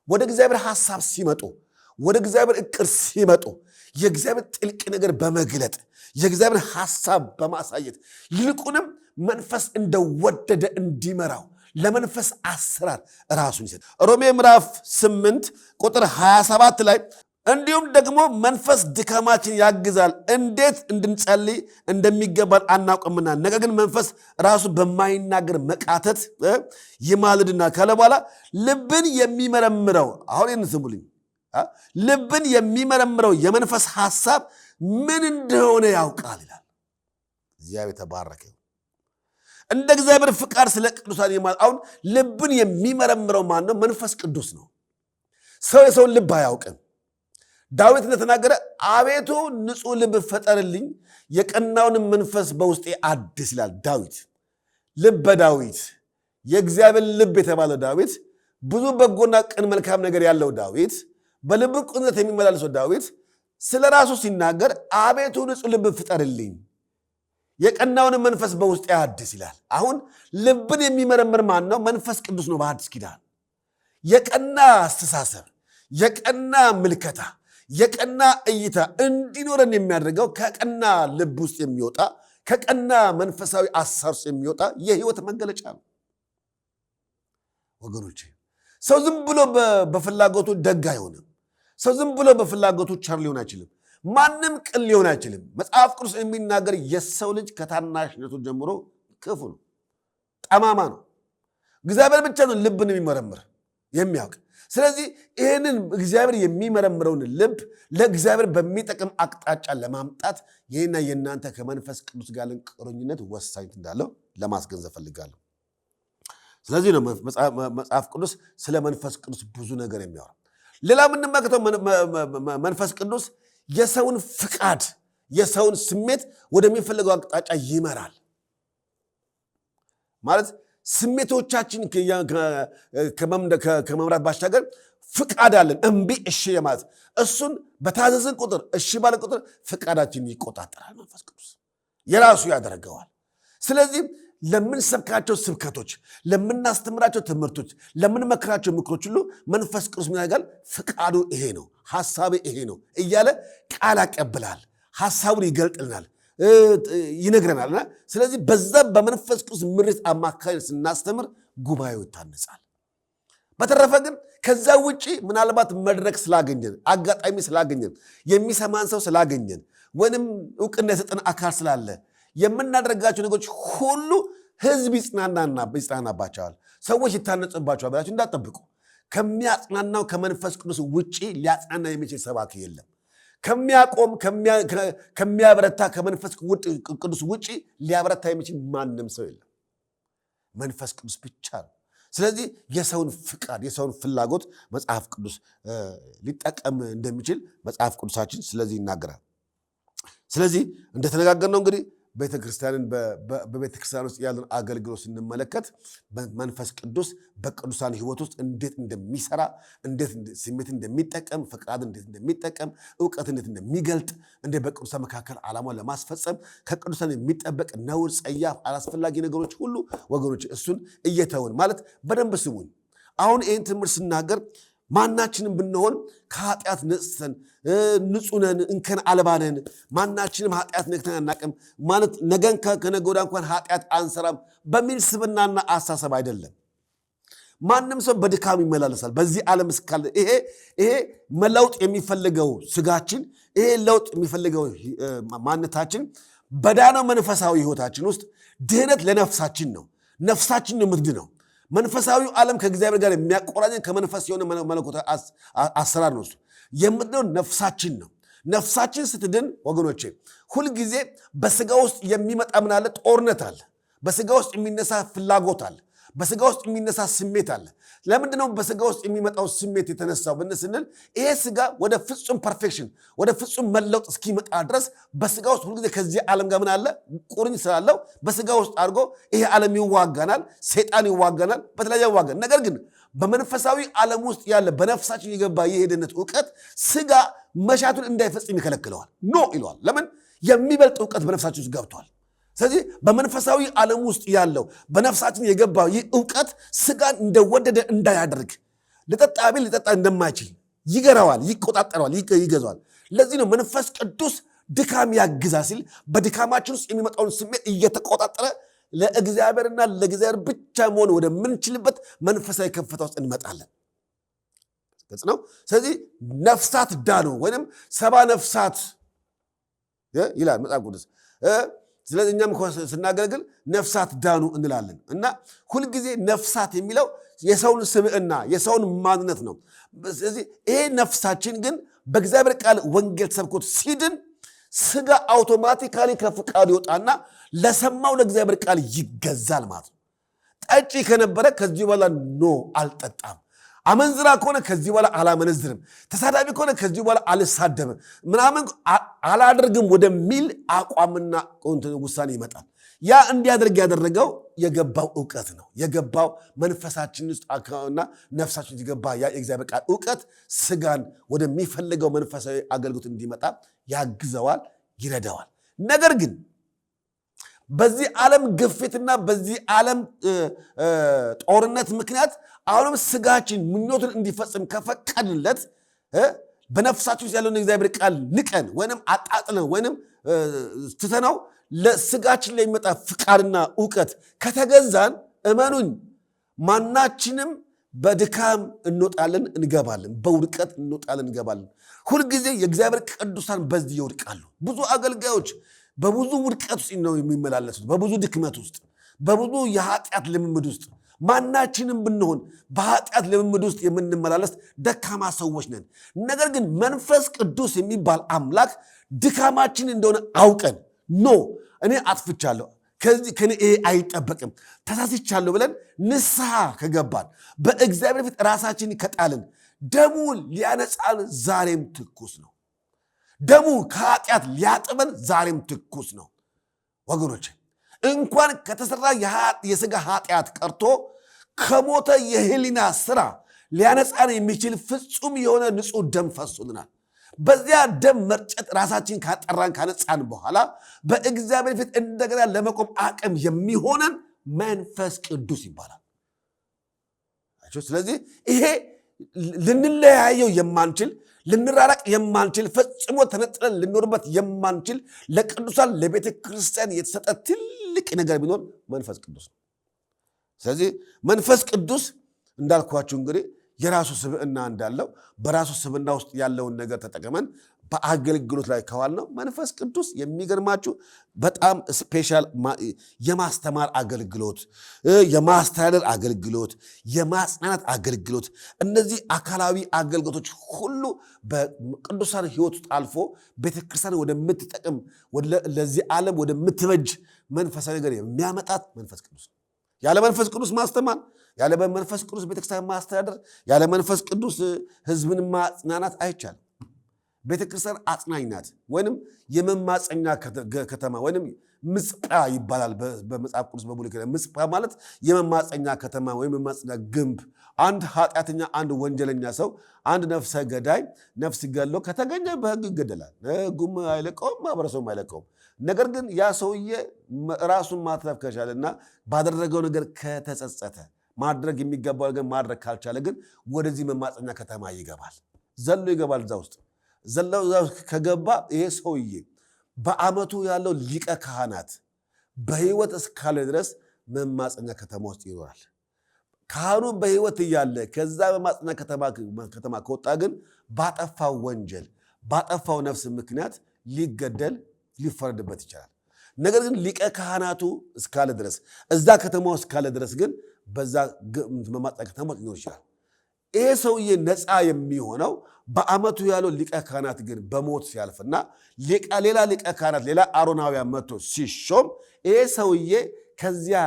ወደ እግዚአብሔር ሐሳብ ሲመጡ፣ ወደ እግዚአብሔር ዕቅድ ሲመጡ የእግዚአብሔር ጥልቅ ነገር በመግለጥ የእግዚአብሔር ሐሳብ በማሳየት ይልቁንም መንፈስ እንደወደደ እንዲመራው ለመንፈስ አሰራር ራሱን ይሰጥ። ሮሜ ምዕራፍ 8 ቁጥር 27 ላይ እንዲሁም ደግሞ መንፈስ ድካማችን ያግዛል፣ እንዴት እንድንጸልይ እንደሚገባን አናውቅምና፣ ነገር ግን መንፈስ ራሱ በማይናገር መቃተት ይማልድና ካለ በኋላ ልብን የሚመረምረው አሁን ይህን ስሙልኝ፣ ልብን የሚመረምረው የመንፈስ ሐሳብ ምን እንደሆነ ያውቃል ይላል። እግዚአብሔር ተባረከ። እንደ እግዚአብሔር ፍቃድ ስለ ቅዱሳን አሁን ልብን የሚመረምረው ማን ነው? መንፈስ ቅዱስ ነው። ሰው የሰውን ልብ አያውቅም። ዳዊት እንደተናገረ አቤቱ ንጹሕ ልብ ፈጠርልኝ፣ የቀናውንም መንፈስ በውስጤ አድስ ይላል ዳዊት። ልበ ዳዊት የእግዚአብሔር ልብ የተባለው ዳዊት፣ ብዙ በጎና ቅን መልካም ነገር ያለው ዳዊት፣ በልብ ቁነት የሚመላለሰው ዳዊት ስለ ራሱ ሲናገር አቤቱ ንጹሕ ልብ ፍጠርልኝ፣ የቀናውን መንፈስ በውስጤ አድስ ይላል። አሁን ልብን የሚመረምር ማን ነው? መንፈስ ቅዱስ ነው። በአዲስ ኪዳን የቀና አስተሳሰብ፣ የቀና ምልከታ፣ የቀና እይታ እንዲኖረን የሚያደርገው ከቀና ልብ ውስጥ የሚወጣ ከቀና መንፈሳዊ አሳር ውስጥ የሚወጣ የህይወት መገለጫ ነው። ወገኖቼ ሰው ዝም ብሎ በፍላጎቱ ደግ አይሆንም። ሰው ዝም ብሎ በፍላጎቱ ቸር ሊሆን አይችልም። ማንም ቅን ሊሆን አይችልም። መጽሐፍ ቅዱስ የሚናገር የሰው ልጅ ከታናሽነቱ ጀምሮ ክፉ ነው፣ ጠማማ ነው። እግዚአብሔር ብቻ ነው ልብን የሚመረምር የሚያውቅ። ስለዚህ ይህንን እግዚአብሔር የሚመረምረውን ልብ ለእግዚአብሔር በሚጠቅም አቅጣጫ ለማምጣት ይህና የእናንተ ከመንፈስ ቅዱስ ጋር ቁርኝነት ወሳኝ እንዳለው ለማስገንዘብ ፈልጋለሁ። ስለዚህ ነው መጽሐፍ ቅዱስ ስለ መንፈስ ቅዱስ ብዙ ነገር የሚያወራ። ሌላ የምንመለከተው መንፈስ ቅዱስ የሰውን ፍቃድ የሰውን ስሜት ወደሚፈልገው አቅጣጫ ይመራል ማለት ስሜቶቻችን ከመምራት ባሻገር ፍቃድ አለን። እምቢ እሺ ማለት እሱን በታዘዝን ቁጥር እሺ ባለ ቁጥር ፍቃዳችን ይቆጣጠራል። መንፈስ ቅዱስ የራሱ ያደርገዋል። ስለዚህ ለምንሰብካቸው ስብከቶች፣ ለምናስተምራቸው ትምህርቶች፣ ለምንመክራቸው ምክሮች ሁሉ መንፈስ ቅዱስ ምን ያደርጋል? ፍቃዱ ይሄ ነው፣ ሐሳቤ ይሄ ነው እያለ ቃል ያቀብላል፣ ሐሳቡን ይገልጥልናል፣ ይነግረናልና ስለዚህ በዛ በመንፈስ ቅዱስ ምሪት አማካይነት ስናስተምር ጉባኤው ይታነጻል። በተረፈ ግን ከዛ ውጪ ምናልባት መድረክ ስላገኘን፣ አጋጣሚ ስላገኘን፣ የሚሰማን ሰው ስላገኘን ወይንም እውቅና የሰጠን አካል ስላለ የምናደርጋቸው ነገሮች ሁሉ ህዝብ ይጽናናባቸዋል፣ ሰዎች ይታነጹባቸዋል ብላችሁ እንዳትጠብቁ። ከሚያጽናናው ከመንፈስ ቅዱስ ውጪ ሊያጽናና የሚችል ሰባኪ የለም። ከሚያቆም ከሚያበረታ ከመንፈስ ቅዱስ ውጪ ሊያበረታ የሚችል ማንም ሰው የለም። መንፈስ ቅዱስ ብቻ ነው። ስለዚህ የሰውን ፍቃድ የሰውን ፍላጎት መጽሐፍ ቅዱስ ሊጠቀም እንደሚችል መጽሐፍ ቅዱሳችን ስለዚህ ይናገራል። ስለዚህ እንደተነጋገርነው እንግዲህ ቤተክርስቲያንን በቤተክርስቲያን ውስጥ ያለን አገልግሎት ስንመለከት መንፈስ ቅዱስ በቅዱሳን ህይወት ውስጥ እንዴት እንደሚሰራ፣ እንዴት ስሜት እንደሚጠቀም፣ ፍቃድ እንዴት እንደሚጠቀም፣ እውቀት እንዴት እንደሚገልጥ፣ እንዴት በቅዱሳን መካከል ዓላማውን ለማስፈጸም ከቅዱሳን የሚጠበቅ ነውር፣ ጸያፍ፣ አላስፈላጊ ነገሮች ሁሉ ወገኖች እሱን እየተውን ማለት በደንብ ስሙን። አሁን ይህን ትምህርት ስናገር ማናችንም ብንሆን ከኃጢአት ነጽተን ንጹህ ነን፣ እንከን አልባ ነን፣ ማናችንም ኃጢአት ነክተን አናቅም ማለት ነገን ከነገ ወዲያ እንኳን ኃጢአት አንሰራም በሚል ስብናና አሳሰብ አይደለም። ማንም ሰው በድካም ይመላለሳል በዚህ ዓለም እስካለ። ይሄ መለውጥ የሚፈልገው ስጋችን፣ ይሄ ለውጥ የሚፈልገው ማንነታችን በዳነው መንፈሳዊ ህይወታችን ውስጥ ድህነት ለነፍሳችን ነው። ነፍሳችን ነው የምትድነው። መንፈሳዊው ዓለም ከእግዚአብሔር ጋር የሚያቆራኘን ከመንፈስ የሆነ መለኮታዊ አሰራር ነው። እሱ የምትድነው ነፍሳችን ነው። ነፍሳችን ስትድን ወገኖቼ ሁልጊዜ በስጋ ውስጥ የሚመጣ ምን አለ? ጦርነት አለ። በስጋ ውስጥ የሚነሳ ፍላጎት አለ። በስጋ ውስጥ የሚነሳ ስሜት አለ። ለምንድነው በስጋ ውስጥ የሚመጣው ስሜት የተነሳው ብንስንል ይሄ ስጋ ወደ ፍጹም ፐርፌክሽን ወደ ፍጹም መለውጥ እስኪመጣ ድረስ በስጋ ውስጥ ሁልጊዜ ከዚህ ዓለም ጋር ምን አለ? ቁርኝ ስላለው በስጋ ውስጥ አድርጎ ይሄ ዓለም ይዋጋናል፣ ሰይጣን ይዋጋናል፣ በተለያየ ይዋጋናል። ነገር ግን በመንፈሳዊ ዓለም ውስጥ ያለ በነፍሳችን የገባ የሄደነት እውቀት ስጋ መሻቱን እንዳይፈጽም ይከለክለዋል። ኖ ይለዋል። ለምን? የሚበልጥ እውቀት በነፍሳችን ውስጥ ገብቷል። ስለዚህ በመንፈሳዊ ዓለም ውስጥ ያለው በነፍሳችን የገባው ይህ ዕውቀት ስጋን እንደወደደ እንዳያደርግ ልጠጣ ቢል ሊጠጣ እንደማይችል ይገራዋል፣ ይቆጣጠረዋል፣ ይገዛዋል። ለዚህ ነው መንፈስ ቅዱስ ድካም ያግዛ ሲል በድካማችን ውስጥ የሚመጣውን ስሜት እየተቆጣጠረ ለእግዚአብሔርና ለእግዚአብሔር ብቻ መሆን ወደምንችልበት መንፈሳዊ ከፍታ ውስጥ እንመጣለን። ገጽ ነው። ስለዚህ ነፍሳት ዳኑ ወይም 70 ነፍሳት ይላል መጽሐፍ ቅዱስ። ስለዚህ እኛም ስናገለግል ነፍሳት ዳኑ እንላለን እና ሁልጊዜ ነፍሳት የሚለው የሰውን ስብዕና የሰውን ማንነት ነው። ስለዚህ ይሄ ነፍሳችን ግን በእግዚአብሔር ቃል ወንጌል ተሰብኮት ሲድን ስጋ አውቶማቲካሊ ከፍቃዱ ይወጣና ለሰማው ለእግዚአብሔር ቃል ይገዛል ማለት ነው። ጠጪ ከነበረ ከዚህ በኋላ ኖ አልጠጣም፣ አመንዝራ ከሆነ ከዚህ በኋላ አላመነዝርም፣ ተሳዳቢ ከሆነ ከዚህ በኋላ አልሳደብም ምናምን አላደርግም ወደሚል አቋምና ውሳኔ ይመጣል። ያ እንዲያደርግ ያደረገው የገባው ዕውቀት ነው። የገባው መንፈሳችን ውስጥ እና ነፍሳችን የገባ ያ የእግዚአብሔር ቃል ዕውቀት ስጋን ወደሚፈልገው መንፈሳዊ አገልግሎት እንዲመጣ ያግዘዋል፣ ይረዳዋል። ነገር ግን በዚህ ዓለም ግፊትና በዚህ ዓለም ጦርነት ምክንያት አሁንም ስጋችን ምኞትን እንዲፈጽም ከፈቀድለት በነፍሳችን ውስጥ ያለውን የእግዚአብሔር ቃል ንቀን ወይንም አጣጥለን ወይንም ትተነው ለስጋችን ላይ የሚመጣ ፍቃድና ዕውቀት ከተገዛን እመኑኝ ማናችንም በድካም እንወጣለን እንገባለን፣ በውድቀት እንወጣለን እንገባለን። ሁልጊዜ የእግዚአብሔር ቅዱሳን በዚህ ይወድቃሉ። ብዙ አገልጋዮች በብዙ ውድቀት ውስጥ ነው የሚመላለሱት፣ በብዙ ድክመት ውስጥ፣ በብዙ የኃጢአት ልምምድ ውስጥ። ማናችንም ብንሆን በኃጢአት ልምምድ ውስጥ የምንመላለስ ደካማ ሰዎች ነን። ነገር ግን መንፈስ ቅዱስ የሚባል አምላክ ድካማችን እንደሆነ አውቀን ኖ እኔ አጥፍቻለሁ፣ ከኔ ይሄ አይጠበቅም፣ ተሳስቻለሁ ብለን ንስሐ ከገባን በእግዚአብሔር ፊት ራሳችን ከጣልን ደሙ ሊያነጻን ዛሬም ትኩስ ነው። ደሙ ከኃጢአት ሊያጥበን ዛሬም ትኩስ ነው። ወገኖች እንኳን ከተሰራ የሥጋ ኃጢአት ቀርቶ ከሞተ የህሊና ስራ ሊያነጻን የሚችል ፍጹም የሆነ ንጹሕ ደም ፈሶልናል። በዚያ ደም መርጨት ራሳችን ካጠራን ካነጻን በኋላ በእግዚአብሔር ፊት እንደገና ለመቆም አቅም የሚሆነን መንፈስ ቅዱስ ይባላል። ስለዚህ ይሄ ልንለያየው የማንችል ልንራራቅ የማንችል ፈጽሞ ተነጥለን ልንኖርበት የማንችል ለቅዱሳን ለቤተ ክርስቲያን የተሰጠ ትልቅ ነገር ቢኖር መንፈስ ቅዱስ ነው። ስለዚህ መንፈስ ቅዱስ እንዳልኳችሁ እንግዲህ የራሱ ስብዕና እንዳለው በራሱ ስብዕና ውስጥ ያለውን ነገር ተጠቅመን በአገልግሎት ላይ ከዋል ነው። መንፈስ ቅዱስ የሚገርማችሁ በጣም ስፔሻል የማስተማር አገልግሎት፣ የማስተዳደር አገልግሎት፣ የማጽናናት አገልግሎት፣ እነዚህ አካላዊ አገልግሎቶች ሁሉ በቅዱሳን ሕይወት ውስጥ አልፎ ቤተክርስቲያን ወደምትጠቅም ለዚህ ዓለም ወደምትበጅ መንፈሳዊ ነገር የሚያመጣት መንፈስ ቅዱስ ነው። ያለ መንፈስ ቅዱስ ማስተማር፣ ያለ መንፈስ ቅዱስ ቤተክርስቲያን ማስተዳደር፣ ያለ መንፈስ ቅዱስ ሕዝብን ማጽናናት አይቻልም። ቤተክርስቲያን አጽናኝ ናት። ወይንም የመማፀኛ ከተማ ወይንም ምጽጳ ይባላል በመጽሐፍ ቅዱስ በብሉይ ኪዳን። ምጽጳ ማለት የመማፀኛ ከተማ ወይም የመማፀኛ ግንብ። አንድ ኃጢአተኛ፣ አንድ ወንጀለኛ ሰው፣ አንድ ነፍሰ ገዳይ ነፍስ ገሎ ከተገኘ በሕግ ይገደላል። ሕጉም አይለቀውም፣ ማህበረሰቡም አይለቀውም። ነገር ግን ያ ሰውዬ ራሱን ማትረፍ ከቻለና ባደረገው ነገር ከተጸጸተ ማድረግ የሚገባው ነገር ማድረግ ካልቻለ ግን ወደዚህ መማፀኛ ከተማ ይገባል፣ ዘሎ ይገባል። እዛ ውስጥ ዘለው ከገባ ይሄ ሰውዬ በዓመቱ ያለው ሊቀ ካህናት በሕይወት እስካለ ድረስ መማፀኛ ከተማ ውስጥ ይኖራል። ካህኑ በሕይወት እያለ ከዛ መማፀኛ ከተማ ከወጣ ግን ባጠፋው ወንጀል ባጠፋው ነፍስ ምክንያት ሊገደል ሊፈረድበት ይችላል። ነገር ግን ሊቀ ካህናቱ እስካለ ድረስ እዛ ከተማ እስካለ ድረስ ግን በዛ መማፀኛ ከተማ ሊኖር ይችላል። ይሄ ሰውዬ ነፃ የሚሆነው በዓመቱ ያለው ሊቀ ካህናት ግን በሞት ሲያልፍና ሌላ ሊቀ ካህናት ሌላ አሮናውያን መጥቶ ሲሾም ይሄ ሰውዬ ከዚያ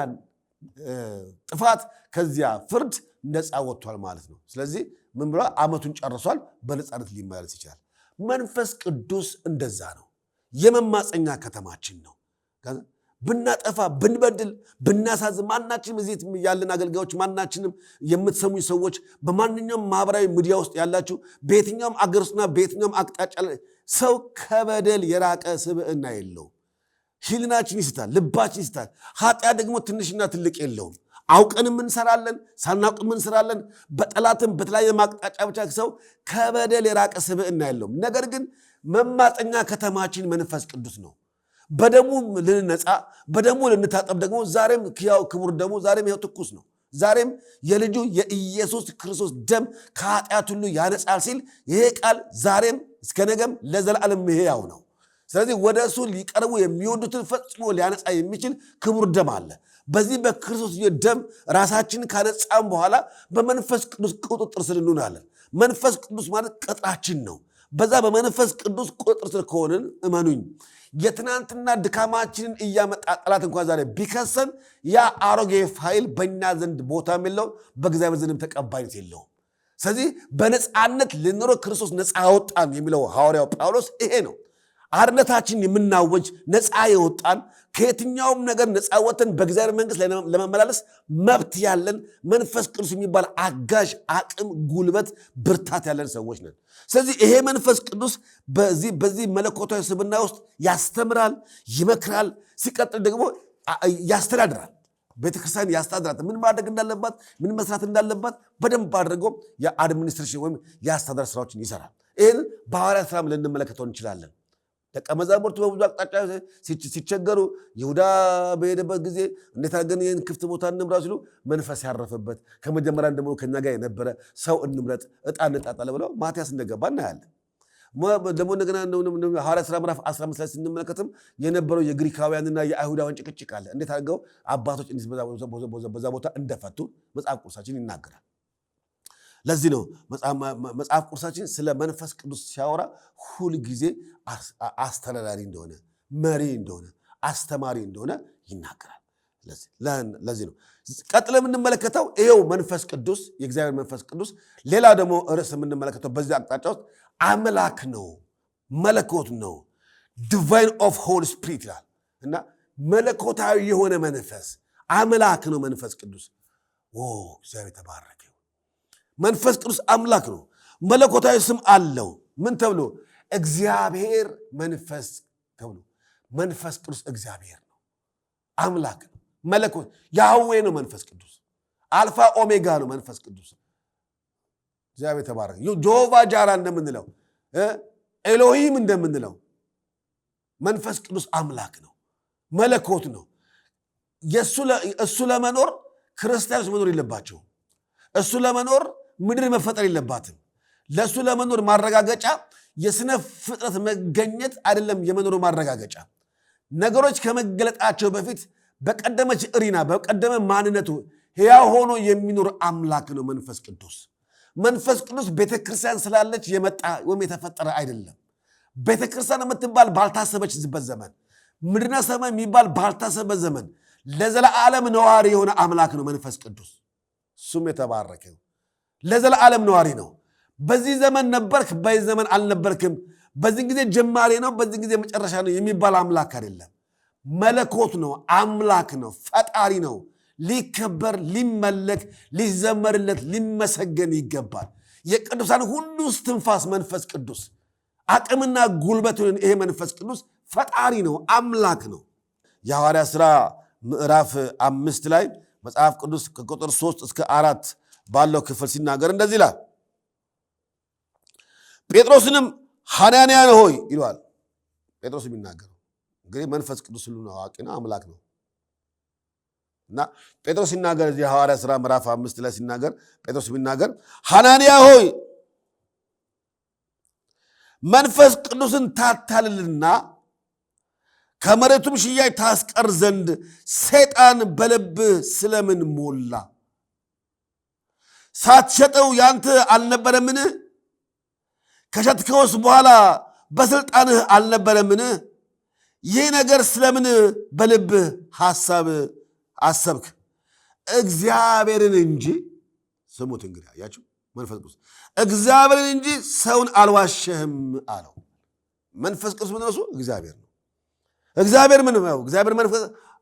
ጥፋት ከዚያ ፍርድ ነፃ ወጥቷል ማለት ነው። ስለዚህ ምን ብሏል? ዓመቱን ጨርሷል፣ በነፃነት ሊመለስ ይችላል። መንፈስ ቅዱስ እንደዛ ነው። የመማፀኛ ከተማችን ነው። ብናጠፋ ብንበድል ብናሳዝን ማናችንም እዚህ ያለን አገልጋዮች ማናችንም የምትሰሙኝ ሰዎች በማንኛውም ማህበራዊ ሚዲያ ውስጥ ያላችሁ በየትኛውም አገር ውስጥና በየትኛውም አቅጣጫ ሰው ከበደል የራቀ ስብዕና የለው። ህሊናችን ይስታል፣ ልባችን ይስታል። ኃጢአት ደግሞ ትንሽና ትልቅ የለውም። አውቀንም እንሰራለን፣ ሳናውቅም እንሰራለን። በጠላትም በተለያየ ማቅጣጫ ብቻ ሰው ከበደል የራቀ ስብዕና የለውም። ነገር ግን መማፀኛ ከተማችን መንፈስ ቅዱስ ነው። በደሙ ልንነጻ በደሙ ልንታጠብ ደግሞ ዛሬም ሕያው ክቡር ደሙ ዛሬም ይኸው ትኩስ ነው። ዛሬም የልጁ የኢየሱስ ክርስቶስ ደም ከኃጢአት ሁሉ ያነጻል ሲል ይሄ ቃል ዛሬም እስከ ነገም ለዘላለም ሕያው ነው። ስለዚህ ወደ እሱ ሊቀርቡ የሚወዱትን ፈጽሞ ሊያነጻ የሚችል ክቡር ደም አለ። በዚህ በክርስቶስ ደም ራሳችንን ካነጻም በኋላ በመንፈስ ቅዱስ ቁጥጥር ስር እንሆናለን። መንፈስ ቅዱስ ማለት ቅጥራችን ነው። በዛ በመንፈስ ቅዱስ ቁጥጥር ስር ከሆንን እመኑኝ የትናንትና ድካማችንን እያመጣ ጠላት እንኳን ዛሬ ቢከሰን ያ አሮጌ ፋይል በእኛ ዘንድ ቦታ የለው፣ በእግዚአብሔር ዘንድም ተቀባይነት የለውም። ስለዚህ በነፃነት ልንኖር ክርስቶስ ነፃ ያወጣን የሚለው ሐዋርያው ጳውሎስ ይሄ ነው። አርነታችን የምናወጅ ነፃ የወጣን ከየትኛውም ነገር ነፃ ወጥተን በእግዚአብሔር መንግስት ለመመላለስ መብት ያለን መንፈስ ቅዱስ የሚባል አጋዥ አቅም፣ ጉልበት፣ ብርታት ያለን ሰዎች ነን። ስለዚህ ይሄ መንፈስ ቅዱስ በዚህ መለኮታዊ ስብዕና ውስጥ ያስተምራል፣ ይመክራል፣ ሲቀጥል ደግሞ ያስተዳድራል። ቤተክርስቲያን ያስተዳድራት፣ ምን ማድረግ እንዳለባት፣ ምን መስራት እንዳለባት በደንብ አድርጎ የአድሚኒስትሬሽን ወይም የአስተዳደር ስራዎችን ይሰራል። ይህን በሐዋርያት ሥራ ልንመለከተው እንችላለን። ደቀ መዛሙርቱ በብዙ አቅጣጫ ሲቸገሩ ይሁዳ በሄደበት ጊዜ እንዴት አድርገን ይህን ክፍት ቦታ እንምራ ሲሉ መንፈስ ያረፈበት ከመጀመሪያ እንደሞ ከኛ ጋር የነበረ ሰው እንምረጥ፣ ዕጣ እንጣጣለ ብለው ማትያስ እንደገባ እናያለን። ደግሞ እንደገና ሐዋርያት ሥራ ምዕራፍ 15 ላይ ስንመለከትም የነበረው የግሪካውያንና የአይሁዳውያን ጭቅጭቅ አለ። እንዴት አድርገው አባቶች በዛ ቦታ እንደፈቱ መጽሐፍ ቅዱሳችን ይናገራል። ለዚህ ነው መጽሐፍ ቅዱሳችን ስለ መንፈስ ቅዱስ ሲያወራ ሁል ጊዜ አስተዳዳሪ እንደሆነ፣ መሪ እንደሆነ፣ አስተማሪ እንደሆነ ይናገራል። ለዚህ ነው ቀጥለ የምንመለከተው ይሄው መንፈስ ቅዱስ የእግዚአብሔር መንፈስ ቅዱስ። ሌላ ደግሞ ርዕስ የምንመለከተው በዚህ አቅጣጫ ውስጥ አምላክ ነው፣ መለኮት ነው፣ ዲቫይን ኦፍ ሆሊ ስፒሪት ይላል እና መለኮታዊ የሆነ መንፈስ አምላክ ነው መንፈስ ቅዱስ። እግዚአብሔር ተባረከ። መንፈስ ቅዱስ አምላክ ነው። መለኮታዊ ስም አለው። ምን ተብሎ? እግዚአብሔር መንፈስ ተብሎ። መንፈስ ቅዱስ እግዚአብሔር ነው፣ አምላክ ነው፣ መለኮት ያህዌ ነው። መንፈስ ቅዱስ አልፋ ኦሜጋ ነው። መንፈስ ቅዱስ እግዚአብሔር ተባረከ። ጆቫ ጃራ እንደምንለው ኤሎሂም እንደምንለው መንፈስ ቅዱስ አምላክ ነው፣ መለኮት ነው። እሱ ለመኖር ክርስቲያኖች መኖር የለባቸውም። እሱ ለመኖር ምድር መፈጠር የለባትም። ለእሱ ለመኖር ማረጋገጫ የስነ ፍጥረት መገኘት አይደለም። የመኖሩ ማረጋገጫ ነገሮች ከመገለጣቸው በፊት በቀደመች እሪና በቀደመ ማንነቱ ሕያው ሆኖ የሚኖር አምላክ ነው መንፈስ ቅዱስ። መንፈስ ቅዱስ ቤተክርስቲያን ስላለች የመጣ ወይም የተፈጠረ አይደለም። ቤተክርስቲያን የምትባል ባልታሰበችበት ዘመን፣ ምድርና ሰማይ የሚባል ባልታሰበበት ዘመን ለዘላለም ነዋሪ የሆነ አምላክ ነው መንፈስ ቅዱስ። እሱም የተባረከ ለዘላለም ነዋሪ ነው። በዚህ ዘመን ነበርክ፣ በዚህ ዘመን አልነበርክም፣ በዚህ ጊዜ ጀማሪ ነው፣ በዚህ ጊዜ መጨረሻ ነው የሚባል አምላክ አይደለም። መለኮት ነው፣ አምላክ ነው፣ ፈጣሪ ነው። ሊከበር፣ ሊመለክ፣ ሊዘመርለት፣ ሊመሰገን ይገባል። የቅዱሳን ሁሉ እስትንፋስ መንፈስ ቅዱስ፣ አቅምና ጉልበት ይሄ መንፈስ ቅዱስ ፈጣሪ ነው፣ አምላክ ነው። የሐዋርያት ሥራ ምዕራፍ 5 ላይ መጽሐፍ ቅዱስ ከቁጥር 3 እስከ 4 ባለው ክፍል ሲናገር እንደዚህ ይላል። ጴጥሮስንም ሐናንያ ሆይ ይለዋል። ጴጥሮስ የሚናገረው እንግዲህ መንፈስ ቅዱስ ሁሉን አዋቂ ነው፣ አምላክ ነው እና ጴጥሮስ ሲናገር እዚህ ሐዋርያት ሥራ ምዕራፍ 5 ላይ ሲናገር ጴጥሮስ የሚናገር ሐናንያ ሆይ መንፈስ ቅዱስን ታታልልና ከመሬቱም ሽያጭ ታስቀር ዘንድ ሰይጣን በልብህ ስለምን ሞላ? ሳትሸጠው ያንተ አልነበረምን? ከሸጥከውስ በኋላ በስልጣንህ አልነበረምን? ይህ ነገር ስለምን በልብህ ሐሳብ አሰብክ? እግዚአብሔርን እንጂ ስሙት። እንግዲህ አያችሁ መንፈስ ቅዱስ እግዚአብሔርን እንጂ ሰውን አልዋሸህም አለው። መንፈስ ቅዱስ ምን ነው? እግዚአብሔር ነው። እግዚአብሔር ምን ነው? እግዚአብሔር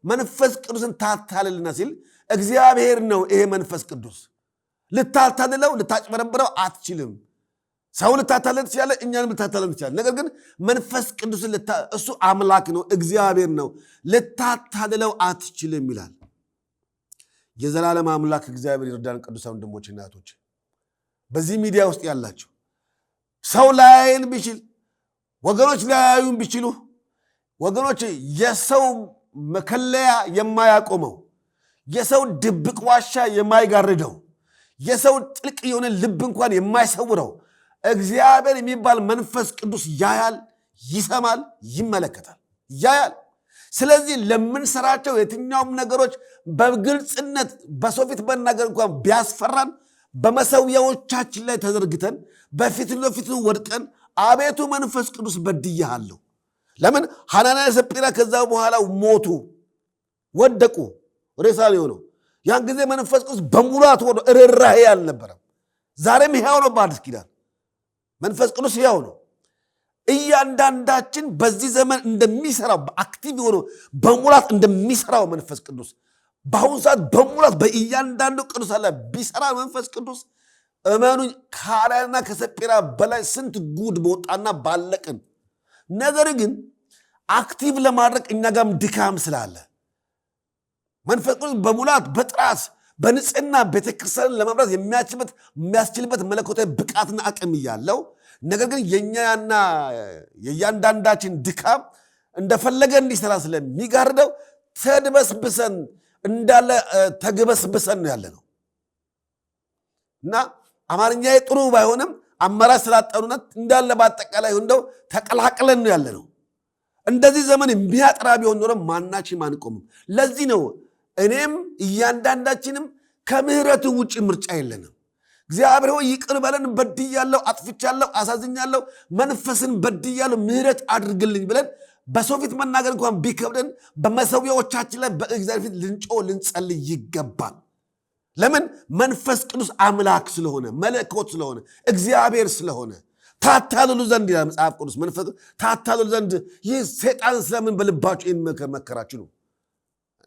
መንፈስ ቅዱስን ታታልልና ሲል እግዚአብሔር ነው። ይሄ መንፈስ ቅዱስ ልታታልለው ልታጭበረብረው አትችልም። ሰው ልታታለን ትችላለህ፣ እኛንም ልታታለን ትችላለህ። ነገር ግን መንፈስ ቅዱስን እሱ አምላክ ነው፣ እግዚአብሔር ነው፣ ልታታልለው አትችልም ይላል። የዘላለም አምላክ እግዚአብሔር ይርዳን። ቅዱሳን ወንድሞች እና እህቶች፣ በዚህ ሚዲያ ውስጥ ያላችሁ ሰው ላያይን ቢችል፣ ወገኖች ላያዩን ቢችሉ፣ ወገኖች የሰው መከለያ የማያቆመው፣ የሰው ድብቅ ዋሻ የማይጋርደው፣ የሰው ጥልቅ የሆነ ልብ እንኳን የማይሰውረው እግዚአብሔር የሚባል መንፈስ ቅዱስ ያያል፣ ይሰማል፣ ይመለከታል፣ ያያል። ስለዚህ ለምንሰራቸው የትኛውም ነገሮች በግልጽነት በሰው ፊት መናገር እንኳን ቢያስፈራን በመሰዊያዎቻችን ላይ ተዘርግተን በፊት ለፊቱ ወድቀን አቤቱ መንፈስ ቅዱስ በድያለሁ። ለምን ሐናንያ ሰጲራ ከዛ በኋላ ሞቱ፣ ወደቁ፣ ሬሳ ነው። ያን ጊዜ መንፈስ ቅዱስ በሙላት ሆኖ ርኅራኄ አልነበረም። ዛሬም ሕያው ነው። በአዲስ ኪዳን መንፈስ ቅዱስ ሕያው ነው። እያንዳንዳችን በዚህ ዘመን እንደሚሰራው በአክቲቭ ሆኖ በሙላት እንደሚሰራው መንፈስ ቅዱስ በአሁኑ ሰዓት በሙላት በእያንዳንዱ ቅዱሳን ላይ ቢሰራ መንፈስ ቅዱስ እመኑኝ ከሐናንያና ከሰጲራ በላይ ስንት ጉድ በወጣና ባለቅን። ነገር ግን አክቲቭ ለማድረግ እኛ ጋርም ድካም ስላለ መንፈስ ቅዱስ በሙላት በጥራት በንጽህና ቤተክርስቲያንን ለመምራት የሚያስችልበት መለኮታዊ ብቃትና አቅም እያለው፣ ነገር ግን የኛና የእያንዳንዳችን ድካም እንደፈለገ እንዲሰራ ስለሚጋርደው ተድበስብሰን እንዳለ ተግበስብሰን ነው ያለ ነው እና አማርኛዬ ጥሩ ባይሆንም አማራጭ ስላጠኑነት እንዳለ በአጠቃላይ እንደው ተቀላቅለን ነው ያለ ነው። እንደዚህ ዘመን የሚያጠራ ቢሆን ኖሮ ማናችንም አንቆምም። ለዚህ ነው እኔም እያንዳንዳችንም ከምሕረቱ ውጭ ምርጫ የለንም። እግዚአብሔር ሆይ ይቅር በለን፣ በድያለሁ፣ አጥፍቻለሁ፣ አሳዝኛለሁ፣ መንፈስን በድያለሁ፣ ምሕረት አድርግልኝ ብለን በሰው ፊት መናገር እንኳን ቢከብደን በመሰዊያዎቻችን ላይ በእግዚአብሔር ፊት ልንጮህ ልንጸልይ ይገባል። ለምን? መንፈስ ቅዱስ አምላክ ስለሆነ፣ መለኮት ስለሆነ፣ እግዚአብሔር ስለሆነ። ታታልሉ ዘንድ ይላል መጽሐፍ ቅዱስ። መንፈስ ታታልሉ ዘንድ ይህ ሰይጣን ስለምን በልባችሁ ይህን መከራችሁ ነው?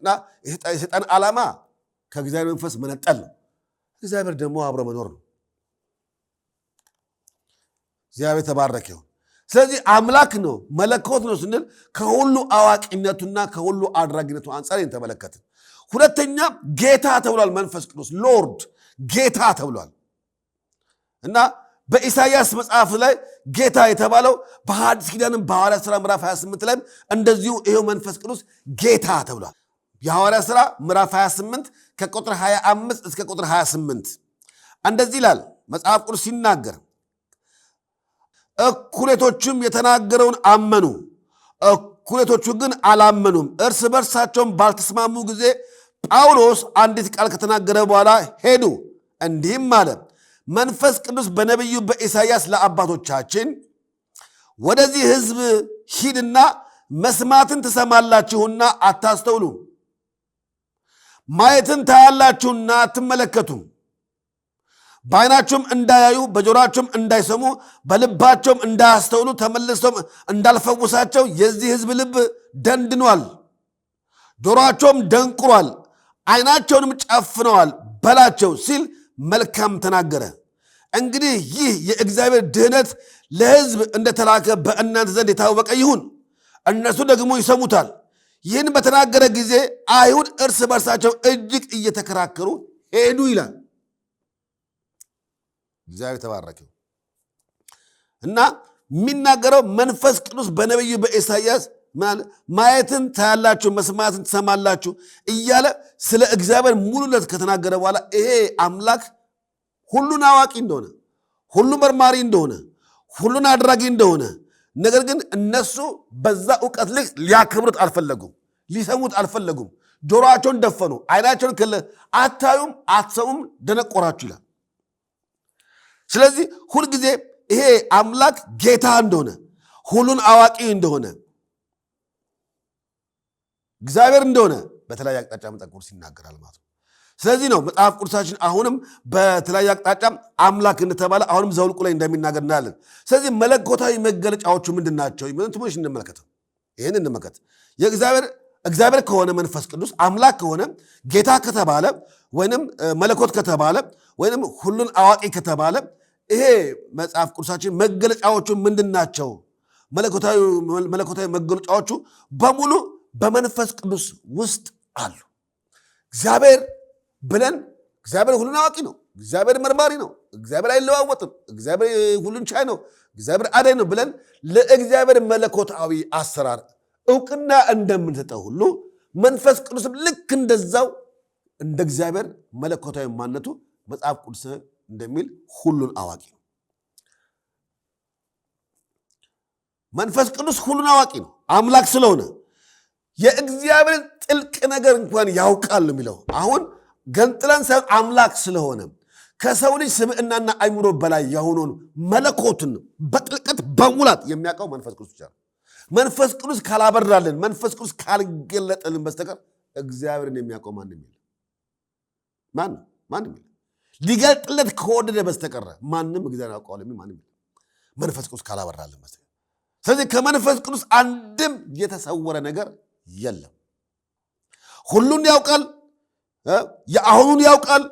እና የሰይጣን ዓላማ ከእግዚአብሔር መንፈስ መነጠል ነው። እግዚአብሔር ደግሞ አብሮ መኖር ነው። እግዚአብሔር ተባረከ ይሁን። ስለዚህ አምላክ ነው መለኮት ነው ስንል ከሁሉ አዋቂነቱና ከሁሉ አድራጊነቱ አንጻር ተመለከትን። ሁለተኛ ጌታ ተብሏል። መንፈስ ቅዱስ ሎርድ ጌታ ተብሏል እና በኢሳይያስ መጽሐፍ ላይ ጌታ የተባለው በሐዲስ ኪዳንም በሐዋርያት ሥራ ምዕራፍ 28 ላይ እንደዚሁ ይሄው መንፈስ ቅዱስ ጌታ ተብሏል። የሐዋርያት ሥራ ምዕራፍ 28 ከቁጥር 25 እስከ ቁጥር 28 እንደዚህ ይላል መጽሐፍ ቅዱስ ሲናገር፣ እኩሌቶቹም የተናገረውን አመኑ፣ እኩሌቶቹ ግን አላመኑም። እርስ በርሳቸውም ባልተስማሙ ጊዜ ጳውሎስ አንዲት ቃል ከተናገረ በኋላ ሄዱ፣ እንዲህም አለ፣ መንፈስ ቅዱስ በነቢዩ በኢሳይያስ ለአባቶቻችን ወደዚህ ሕዝብ ሂድና መስማትን ትሰማላችሁና አታስተውሉም፣ ማየትን ታያላችሁና አትመለከቱም፣ በዓይናቸውም እንዳያዩ በጆሮአቸውም እንዳይሰሙ በልባቸውም እንዳያስተውሉ ተመልሰውም እንዳልፈውሳቸው የዚህ ሕዝብ ልብ ደንድኗል፣ ጆሮአቸውም ደንቁሯል፣ ዓይናቸውንም ጨፍነዋል በላቸው ሲል መልካም ተናገረ። እንግዲህ ይህ የእግዚአብሔር ድህነት ለሕዝብ እንደተላከ በእናንተ ዘንድ የታወቀ ይሁን፣ እነርሱ ደግሞ ይሰሙታል። ይህን በተናገረ ጊዜ አይሁድ እርስ በርሳቸው እጅግ እየተከራከሩ ሄዱ ይላል። እግዚአብሔር ተባረከው እና የሚናገረው መንፈስ ቅዱስ በነቢዩ በኢሳይያስ ማየትን ታያላችሁ መስማትን ትሰማላችሁ እያለ ስለ እግዚአብሔር ሙሉነት ከተናገረ በኋላ ይሄ አምላክ ሁሉን አዋቂ እንደሆነ፣ ሁሉን መርማሪ እንደሆነ፣ ሁሉን አድራጊ እንደሆነ፣ ነገር ግን እነሱ በዛ እውቀት ልክ ሊያከብሩት አልፈለጉም፣ ሊሰሙት አልፈለጉም። ጆሮአቸውን ደፈኑ፣ ዓይናቸውን ከለ አታዩም፣ አትሰሙም፣ ደነቆራችሁ ይላል። ስለዚህ ሁልጊዜ ይሄ አምላክ ጌታ እንደሆነ፣ ሁሉን አዋቂ እንደሆነ፣ እግዚአብሔር እንደሆነ በተለያየ አቅጣጫ መጽሐፍ ቅዱስ ይናገራል ማለት ነው። ስለዚህ ነው መጽሐፍ ቅዱሳችን አሁንም በተለያየ አቅጣጫ አምላክ እንደተባለ አሁንም ዘኍልቍ ላይ እንደሚናገር እናያለን። ስለዚህ መለኮታዊ መገለጫዎቹ ምንድን ናቸው? ትንሽ እንመለከተው። ይህን እንመለከት። እግዚአብሔር ከሆነ መንፈስ ቅዱስ አምላክ ከሆነ ጌታ ከተባለ ወይንም መለኮት ከተባለ ወይንም ሁሉን አዋቂ ከተባለ ይሄ መጽሐፍ ቅዱሳችን መገለጫዎቹ ምንድናቸው? መለኮታዊ መገለጫዎቹ በሙሉ በመንፈስ ቅዱስ ውስጥ አሉ። እግዚአብሔር ብለን እግዚአብሔር ሁሉን አዋቂ ነው፣ እግዚአብሔር መርማሪ ነው፣ እግዚአብሔር አይለዋወጥም፣ እግዚአብሔር ሁሉን ቻይ ነው፣ እግዚአብሔር አዳኝ ነው ብለን ለእግዚአብሔር መለኮታዊ አሰራር እውቅና እንደምንሰጠው ሁሉ መንፈስ ቅዱስም ልክ እንደዛው እንደ እግዚአብሔር መለኮታዊ ማንነቱ መጽሐፍ ቅዱስ እንደሚል ሁሉን አዋቂ ነው። መንፈስ ቅዱስ ሁሉን አዋቂ ነው። አምላክ ስለሆነ የእግዚአብሔርን ጥልቅ ነገር እንኳን ያውቃል የሚለው አሁን ገንጥለን ሳይሆን አምላክ ስለሆነ ከሰው ልጅ ስብዕናና አይምሮ በላይ የሆነውን መለኮትን በጥልቀት በሙላት የሚያውቀው መንፈስ ቅዱስ ብቻ ነው። መንፈስ ቅዱስ ካላበራልን፣ መንፈስ ቅዱስ ካልገለጠልን በስተቀር እግዚአብሔርን የሚያውቀው ማንም የለም። ማንም የለም። ሊገልጥለት ከወደደ በስተቀር ማንም እግዚአብሔር ያውቀዋል የሚል ማንም የለም፣ መንፈስ ቅዱስ ካላበራልን በስተቀር። ስለዚህ ከመንፈስ ቅዱስ አንድም የተሰወረ ነገር የለም። ሁሉን ያውቃል። የአሁኑን ያውቃል፣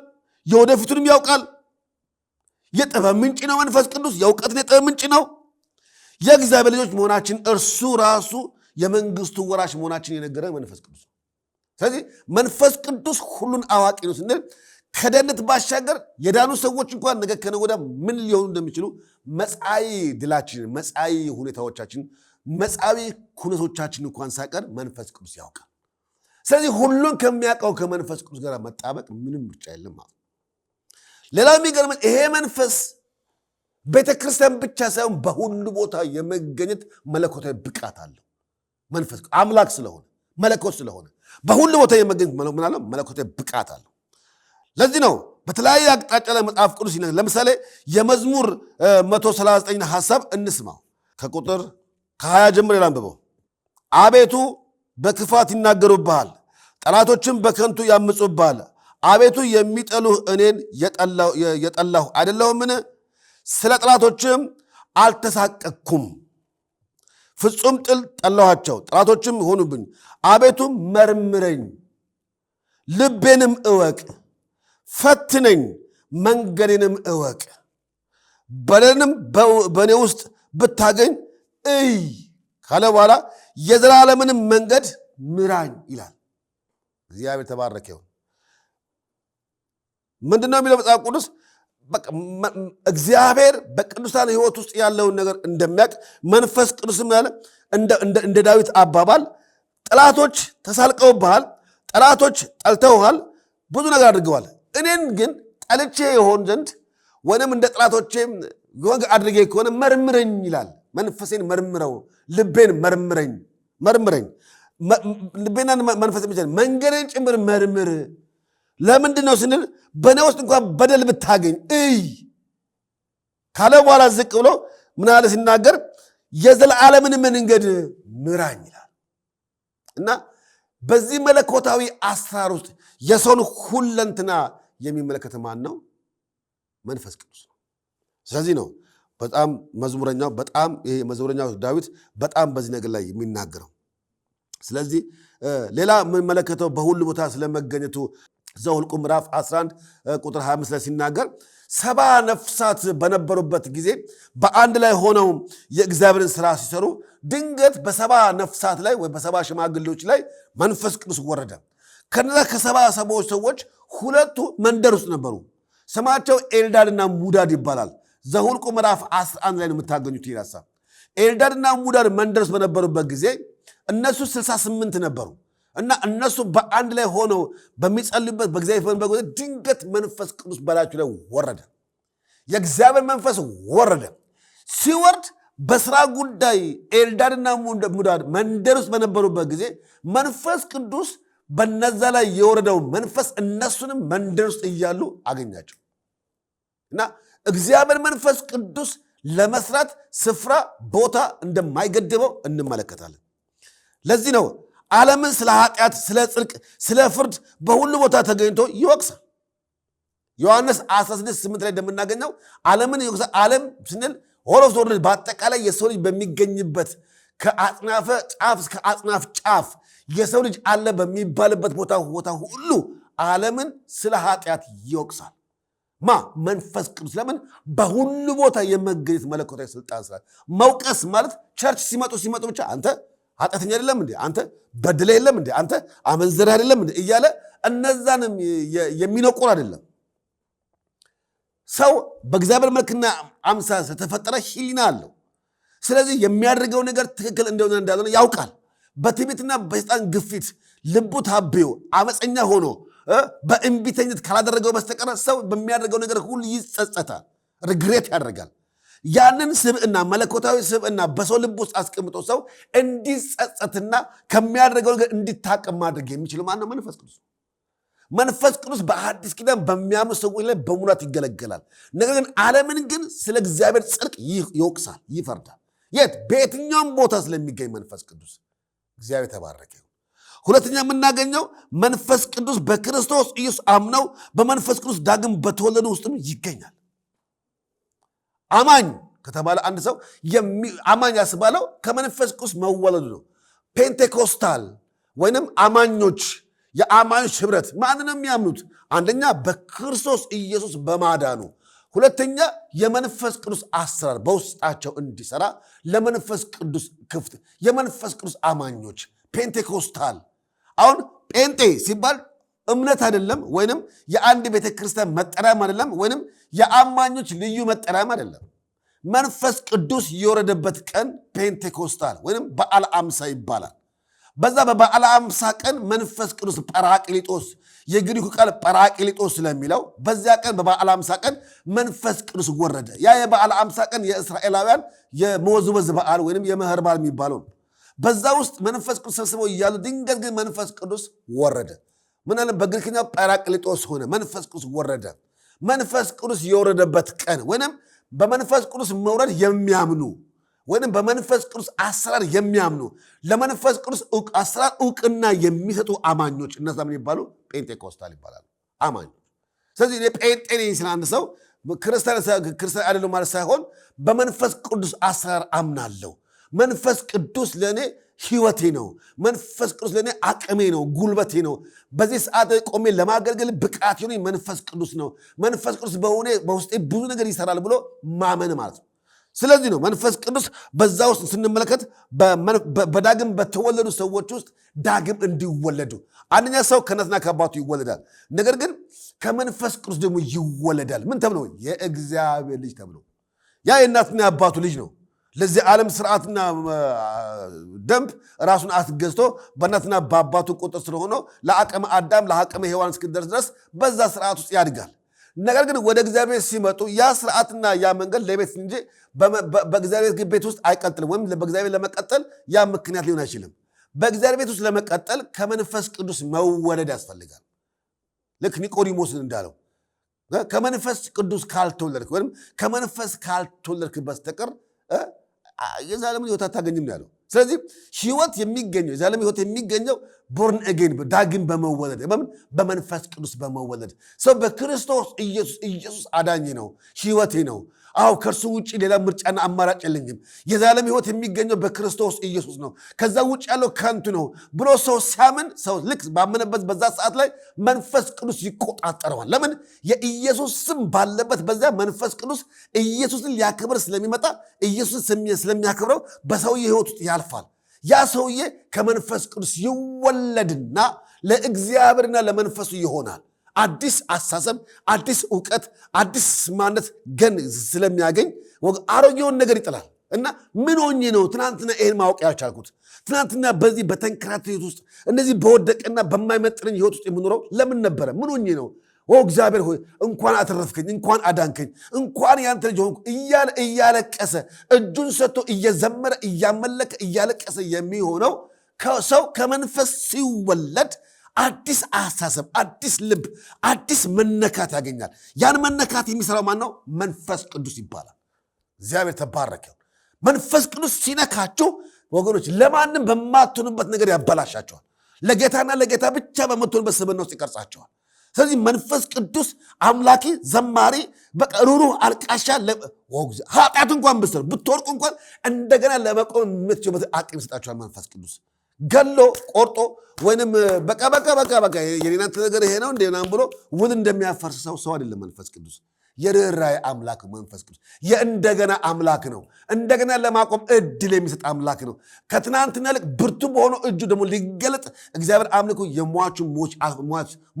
የወደፊቱንም ያውቃል። የጥበብ ምንጭ ነው መንፈስ ቅዱስ፣ የእውቀትን የጥበብ ምንጭ ነው። የእግዚአብሔር ልጆች መሆናችን እርሱ ራሱ የመንግስቱ ወራሽ መሆናችን የነገረ መንፈስ ቅዱስ ነው። ስለዚህ መንፈስ ቅዱስ ሁሉን አዋቂ ነው ስንል ከደህንነት ባሻገር የዳኑ ሰዎች እንኳን ነገ ከነገ ወዲያ ምን ሊሆኑ እንደሚችሉ መጻኢ ድላችንን፣ መጻኢ ሁኔታዎቻችን፣ መጻኢ ኩነቶቻችን እንኳን ሳይቀር መንፈስ ቅዱስ ያውቃል። ስለዚህ ሁሉን ከሚያውቀው ከመንፈስ ቅዱስ ጋር መጣበቅ ምንም ምርጫ የለም ማለት ነው። ሌላው የሚገርመን ይሄ መንፈስ ቤተክርስቲያን ብቻ ሳይሆን በሁሉ ቦታ የመገኘት መለኮታዊ ብቃት አለው። መንፈስ አምላክ ስለሆነ መለኮት ስለሆነ በሁሉ ቦታ የመገኘት ምናለው መለኮታዊ ብቃት አለው። ለዚህ ነው በተለያየ አቅጣጫ ላይ መጽሐፍ ቅዱስ ይነግረናል። ለምሳሌ የመዝሙር 139 ሐሳብ እንስማው። ከቁጥር 20 ጀምሮ ላንብበው። አቤቱ በክፋት ይናገሩብሃል፣ ጠላቶችም በከንቱ ያምፁብሃል። አቤቱ የሚጠሉህ እኔን የጠላሁ አይደለሁምን? ስለ ጠላቶችም አልተሳቀቅኩም። ፍጹም ጥል ጠላኋቸው፣ ጠላቶችም ሆኑብኝ። አቤቱ መርምረኝ፣ ልቤንም እወቅ፣ ፈትነኝ፣ መንገዴንም እወቅ። በደልንም በእኔ ውስጥ ብታገኝ እይ ካለ በኋላ የዘላለምንም መንገድ ምራኝ ይላል። እግዚአብሔር ተባረከ ይሁን። ምንድነው የሚለው መጽሐፍ ቅዱስ? እግዚአብሔር በቅዱሳን ሕይወት ውስጥ ያለውን ነገር እንደሚያውቅ መንፈስ ቅዱስም ያለ እንደ ዳዊት አባባል ጠላቶች ተሳልቀውብሃል፣ ጠላቶች ጠልተውሃል፣ ብዙ ነገር አድርገዋል። እኔን ግን ጠልቼ የሆን ዘንድ ወይም እንደ ጠላቶቼ አድርጌ ከሆነ መርምረኝ ይላል። መንፈሴን መርምረው፣ ልቤን መርምረኝ። ልቤና መንፈስ መንገዴን ጭምር መርምር። ለምንድን ነው ስንል በእኔ ውስጥ እንኳን በደል ብታገኝ እይ ካለ በኋላ ዝቅ ብሎ ምን አለ ሲናገር የዘላለምን መንገድ ምራኝ ይላል። እና በዚህ መለኮታዊ አሰራር ውስጥ የሰውን ሁለንትና የሚመለከት ማን ነው? መንፈስ ቅዱስ ነው። ስለዚህ ነው በጣም መዝሙረኛው ዳዊት በጣም በዚህ ነገር ላይ የሚናገረው። ስለዚህ ሌላ የምንመለከተው በሁሉ ቦታ ስለመገኘቱ ዘኍልቍ ምዕራፍ 11 ቁጥር 25 ላይ ሲናገር 70 ነፍሳት በነበሩበት ጊዜ በአንድ ላይ ሆነው የእግዚአብሔርን ስራ ሲሰሩ ድንገት በ70 ነፍሳት ላይ ወይ በ70 ሽማግሌዎች ላይ መንፈስ ቅዱስ ወረደ። ከነዛ ከ70 ሰዎች ሁለቱ መንደር ውስጥ ነበሩ። ስማቸው ኤልዳድና ሙዳድ ይባላል። ዘኍልቍ ምዕራፍ 11 ላይ ነው የምታገኙት። ይላሳ ኤልዳድና ሙዳድ መንደር ውስጥ በነበሩበት ጊዜ እነሱ 68 ነበሩ እና እነሱ በአንድ ላይ ሆነው በሚጸልዩበት በእግዚአብሔር ድንገት መንፈስ ቅዱስ በላያቸው ላይ ወረደ። የእግዚአብሔር መንፈስ ወረደ። ሲወርድ በስራ ጉዳይ ኤልዳድና ሙዳድ መንደር ውስጥ በነበሩበት ጊዜ መንፈስ ቅዱስ በነዛ ላይ የወረደው መንፈስ እነሱንም መንደር ውስጥ እያሉ አገኛቸው እና እግዚአብሔር መንፈስ ቅዱስ ለመስራት ስፍራ ቦታ እንደማይገድበው እንመለከታለን። ለዚህ ነው ዓለምን ስለ ኃጢአት፣ ስለ ጽድቅ፣ ስለ ፍርድ በሁሉ ቦታ ተገኝቶ ይወቅሳል። ዮሐንስ 16:8 ላይ እንደምናገኘው ዓለምን ይወቅሳል። ዓለም ስንል ሆል ኦፍ ዘ ወርልድ በአጠቃላይ የሰው ልጅ በሚገኝበት ከአጽናፈ ጫፍ እስከ አጽናፍ ጫፍ የሰው ልጅ አለ በሚባልበት ቦታ ሁሉ ዓለምን ስለ ኃጢአት ይወቅሳል። መንፈስ ቅዱስ ለምን በሁሉ ቦታ የመገኘት መለኮታዊ ስልጣን ስላለ። መውቀስ ማለት ቸርች ሲመጡ ብቻ አንተ ኃጢአተኛ አይደለም እንዴ፣ አንተ በድለ የለም እንዴ፣ አንተ አመንዝር አይደለም እንዴ እያለ እነዛንም የሚነቁር አይደለም። ሰው በእግዚአብሔር መልክና አምሳል ስለተፈጠረ ሕሊና አለው። ስለዚህ የሚያደርገው ነገር ትክክል እንደሆነ እንዳልሆነ ያውቃል። በትዕቢትና በሰይጣን ግፊት ልቡ ታብዮ አመፀኛ ሆኖ በእንቢተኝነት ካላደረገው በስተቀር ሰው በሚያደርገው ነገር ሁሉ ይጸጸታል፣ ሪግሬት ያደርጋል። ያንን ስብዕና መለኮታዊ ስብዕና በሰው ልብ ውስጥ አስቀምጦ ሰው እንዲጸጸትና ከሚያደርገው ነገር እንዲታቀም ማድረግ የሚችለው ማነው? መንፈስ ቅዱስ። መንፈስ ቅዱስ በአዲስ ኪዳን በሚያምኑ ሰዎች ላይ በሙላት ይገለገላል። ነገር ግን ዓለምን ግን ስለ እግዚአብሔር ጽድቅ ይወቅሳል፣ ይፈርዳል። የት? በየትኛውም ቦታ ስለሚገኝ መንፈስ ቅዱስ። እግዚአብሔር ተባረከ። ሁለተኛ የምናገኘው መንፈስ ቅዱስ በክርስቶስ ኢየሱስ አምነው በመንፈስ ቅዱስ ዳግም በተወለዱ ውስጥም ይገኛል። አማኝ ከተባለ አንድ ሰው አማኝ ያስባለው ከመንፈስ ቅዱስ መወለዱ ነው። ፔንቴኮስታል ወይንም አማኞች፣ የአማኞች ህብረት ማንን ነው የሚያምኑት? አንደኛ በክርስቶስ ኢየሱስ በማዳኑ፣ ሁለተኛ የመንፈስ ቅዱስ አሰራር በውስጣቸው እንዲሰራ ለመንፈስ ቅዱስ ክፍት የመንፈስ ቅዱስ አማኞች ፔንቴኮስታል። አሁን ጴንጤ ሲባል እምነት አይደለም፣ ወይንም የአንድ ቤተክርስቲያን መጠሪያም አይደለም፣ ወይንም የአማኞች ልዩ መጠሪያም አይደለም። መንፈስ ቅዱስ የወረደበት ቀን ፔንቴኮስታል ወይንም በዓለ አምሳ ይባላል። በዛ በበዓለ አምሳ ቀን መንፈስ ቅዱስ ጰራቅሊጦስ፣ የግሪኩ ቃል ጰራቅሊጦስ ስለሚለው በዚያ ቀን በበዓለ አምሳ ቀን መንፈስ ቅዱስ ወረደ። ያ የበዓለ አምሳ ቀን የእስራኤላውያን የመወዝወዝ በዓል ወይንም የመኸር በዓል የሚባለው ነው። በዛ ውስጥ መንፈስ ቅዱስ ሰብስበው እያሉ ድንገት ግን መንፈስ ቅዱስ ወረደ። ምን አለ? በግሪክኛ ጰራቅሊጦስ ሆነ፣ መንፈስ ቅዱስ ወረደ። መንፈስ ቅዱስ የወረደበት ቀን ወይንም በመንፈስ ቅዱስ መውረድ የሚያምኑ ወይንም በመንፈስ ቅዱስ አሰራር የሚያምኑ ለመንፈስ ቅዱስ አሰራር እውቅና የሚሰጡ አማኞች እነዛ ምን ይባሉ? ፔንቴኮስታል ይባላሉ፣ አማኞች። ስለዚህ ጴንጤ ነኝ ስለ አንድ ሰው ክርስቲያን አይደለም ማለት ሳይሆን በመንፈስ ቅዱስ አሰራር አምናለሁ። መንፈስ ቅዱስ ለእኔ ሕይወቴ ነው። መንፈስ ቅዱስ ለእኔ አቅሜ ነው፣ ጉልበቴ ነው። በዚህ ሰዓት ቆሜ ለማገልገል ብቃት ሆኖ መንፈስ ቅዱስ ነው። መንፈስ ቅዱስ በውስጤ ብዙ ነገር ይሰራል ብሎ ማመን ማለት ነው። ስለዚህ ነው መንፈስ ቅዱስ በዛ ውስጥ ስንመለከት በዳግም በተወለዱ ሰዎች ውስጥ ዳግም እንዲወለዱ፣ አንደኛ ሰው ከእናትና ከአባቱ ይወለዳል። ነገር ግን ከመንፈስ ቅዱስ ደግሞ ይወለዳል። ምን ተብሎ? የእግዚአብሔር ልጅ ተብሎ። ያ የእናትና የአባቱ ልጅ ነው። ለዚህ ዓለም ስርዓትና ደንብ ራሱን አስገዝቶ በእናትና በአባቱ ቁጥር ስለሆነው ለአቅመ አዳም ለአቅመ ሔዋን እስክደርስ ድረስ በዛ ስርዓት ውስጥ ያድጋል። ነገር ግን ወደ እግዚአብሔር ሲመጡ ያ ስርዓትና ያ መንገድ ለቤት እንጂ በእግዚአብሔር ቤት ውስጥ አይቀጥልም። ወይም በእግዚአብሔር ለመቀጠል ያ ምክንያት ሊሆን አይችልም። በእግዚአብሔር ቤት ውስጥ ለመቀጠል ከመንፈስ ቅዱስ መወለድ ያስፈልጋል። ልክ ኒቆዲሞስን እንዳለው ከመንፈስ ቅዱስ ካልተወለድክ ወይም ከመንፈስ ካልተወለድክ በስተቀር የዘላለም ሕይወት አታገኝም ያለው። ስለዚህ ሕይወት የሚገኘው የዘላለም ሕይወት የሚገኘው ቦርን አጌን ዳግም በመወለድ በመንፈስ ቅዱስ በመወለድ ሰው በክርስቶስ ኢየሱስ አዳኝ ነው፣ ሕይወቴ ነው። አዎ ከእርሱ ውጭ ሌላ ምርጫና አማራጭ የለኝም። የዘላለም ሕይወት የሚገኘው በክርስቶስ ኢየሱስ ነው፣ ከዛ ውጭ ያለው ከንቱ ነው ብሎ ሰው ሲያምን ሰው ልክ ባመነበት በዛ ሰዓት ላይ መንፈስ ቅዱስ ይቆጣጠረዋል። ለምን? የኢየሱስ ስም ባለበት በዚያ መንፈስ ቅዱስ ኢየሱስን ሊያከብር ስለሚመጣ ኢየሱስን ስለሚያከብረው በሰውዬ ሕይወት ውስጥ ያልፋል። ያ ሰውዬ ከመንፈስ ቅዱስ ይወለድና ለእግዚአብሔርና ለመንፈሱ ይሆናል። አዲስ አሳሰብ፣ አዲስ እውቀት፣ አዲስ ማንነት ገን ስለሚያገኝ አሮጌውን ነገር ይጥላል። እና ምን ሆኜ ነው ትናንትና ይሄን ማወቅ ያልቻልኩት? ትናንትና በዚህ በተንከራተተ ሕይወት ውስጥ እነዚህ በወደቀና በማይመጥነኝ ሕይወት ውስጥ የምኖረው ለምን ነበረ? ምን ሆኜ ነው? እግዚአብሔር ሆይ እንኳን አተረፍከኝ፣ እንኳን አዳንከኝ፣ እንኳን ያንተ ልጅ ሆንኩ እያለ እያለቀሰ እጁን ሰጥቶ እየዘመረ እያመለከ እያለቀሰ የሚሆነው ሰው ከመንፈስ ሲወለድ አዲስ አስተሳሰብ፣ አዲስ ልብ፣ አዲስ መነካት ያገኛል። ያን መነካት የሚሰራው ማን ነው? መንፈስ ቅዱስ ይባላል። እግዚአብሔር ተባረከ። መንፈስ ቅዱስ ሲነካችሁ ወገኖች ለማንም በማትሆኑበት ነገር ያበላሻቸዋል። ለጌታና ለጌታ ብቻ በምትሆኑበት ስብዕና ውስጥ ይቀርጻቸዋል። ስለዚህ መንፈስ ቅዱስ አምላኪ፣ ዘማሪ፣ በቃ ሩሩህ፣ አልቃሻ ኃጢአት እንኳን ብትሰሩ ብትወርቁ እንኳን እንደገና ለመቆም የምትችሉበት አቅም ይሰጣቸዋል። መንፈስ ቅዱስ ገሎ ቆርጦ ወይንም በቃ የኔናንተ ነገር ይሄ ነው እንዴ ምናምን ብሎ ውል እንደሚያፈርስ ሰው አይደለም። መንፈስ ቅዱስ የርኅራኄ አምላክ መንፈስ ቅዱስ የእንደገና አምላክ ነው። እንደገና ለማቆም እድል የሚሰጥ አምላክ ነው። ከትናንትና ይልቅ ብርቱ በሆነው እጁ ደግሞ ሊገለጥ እግዚአብሔር አምልኮ የሟቹን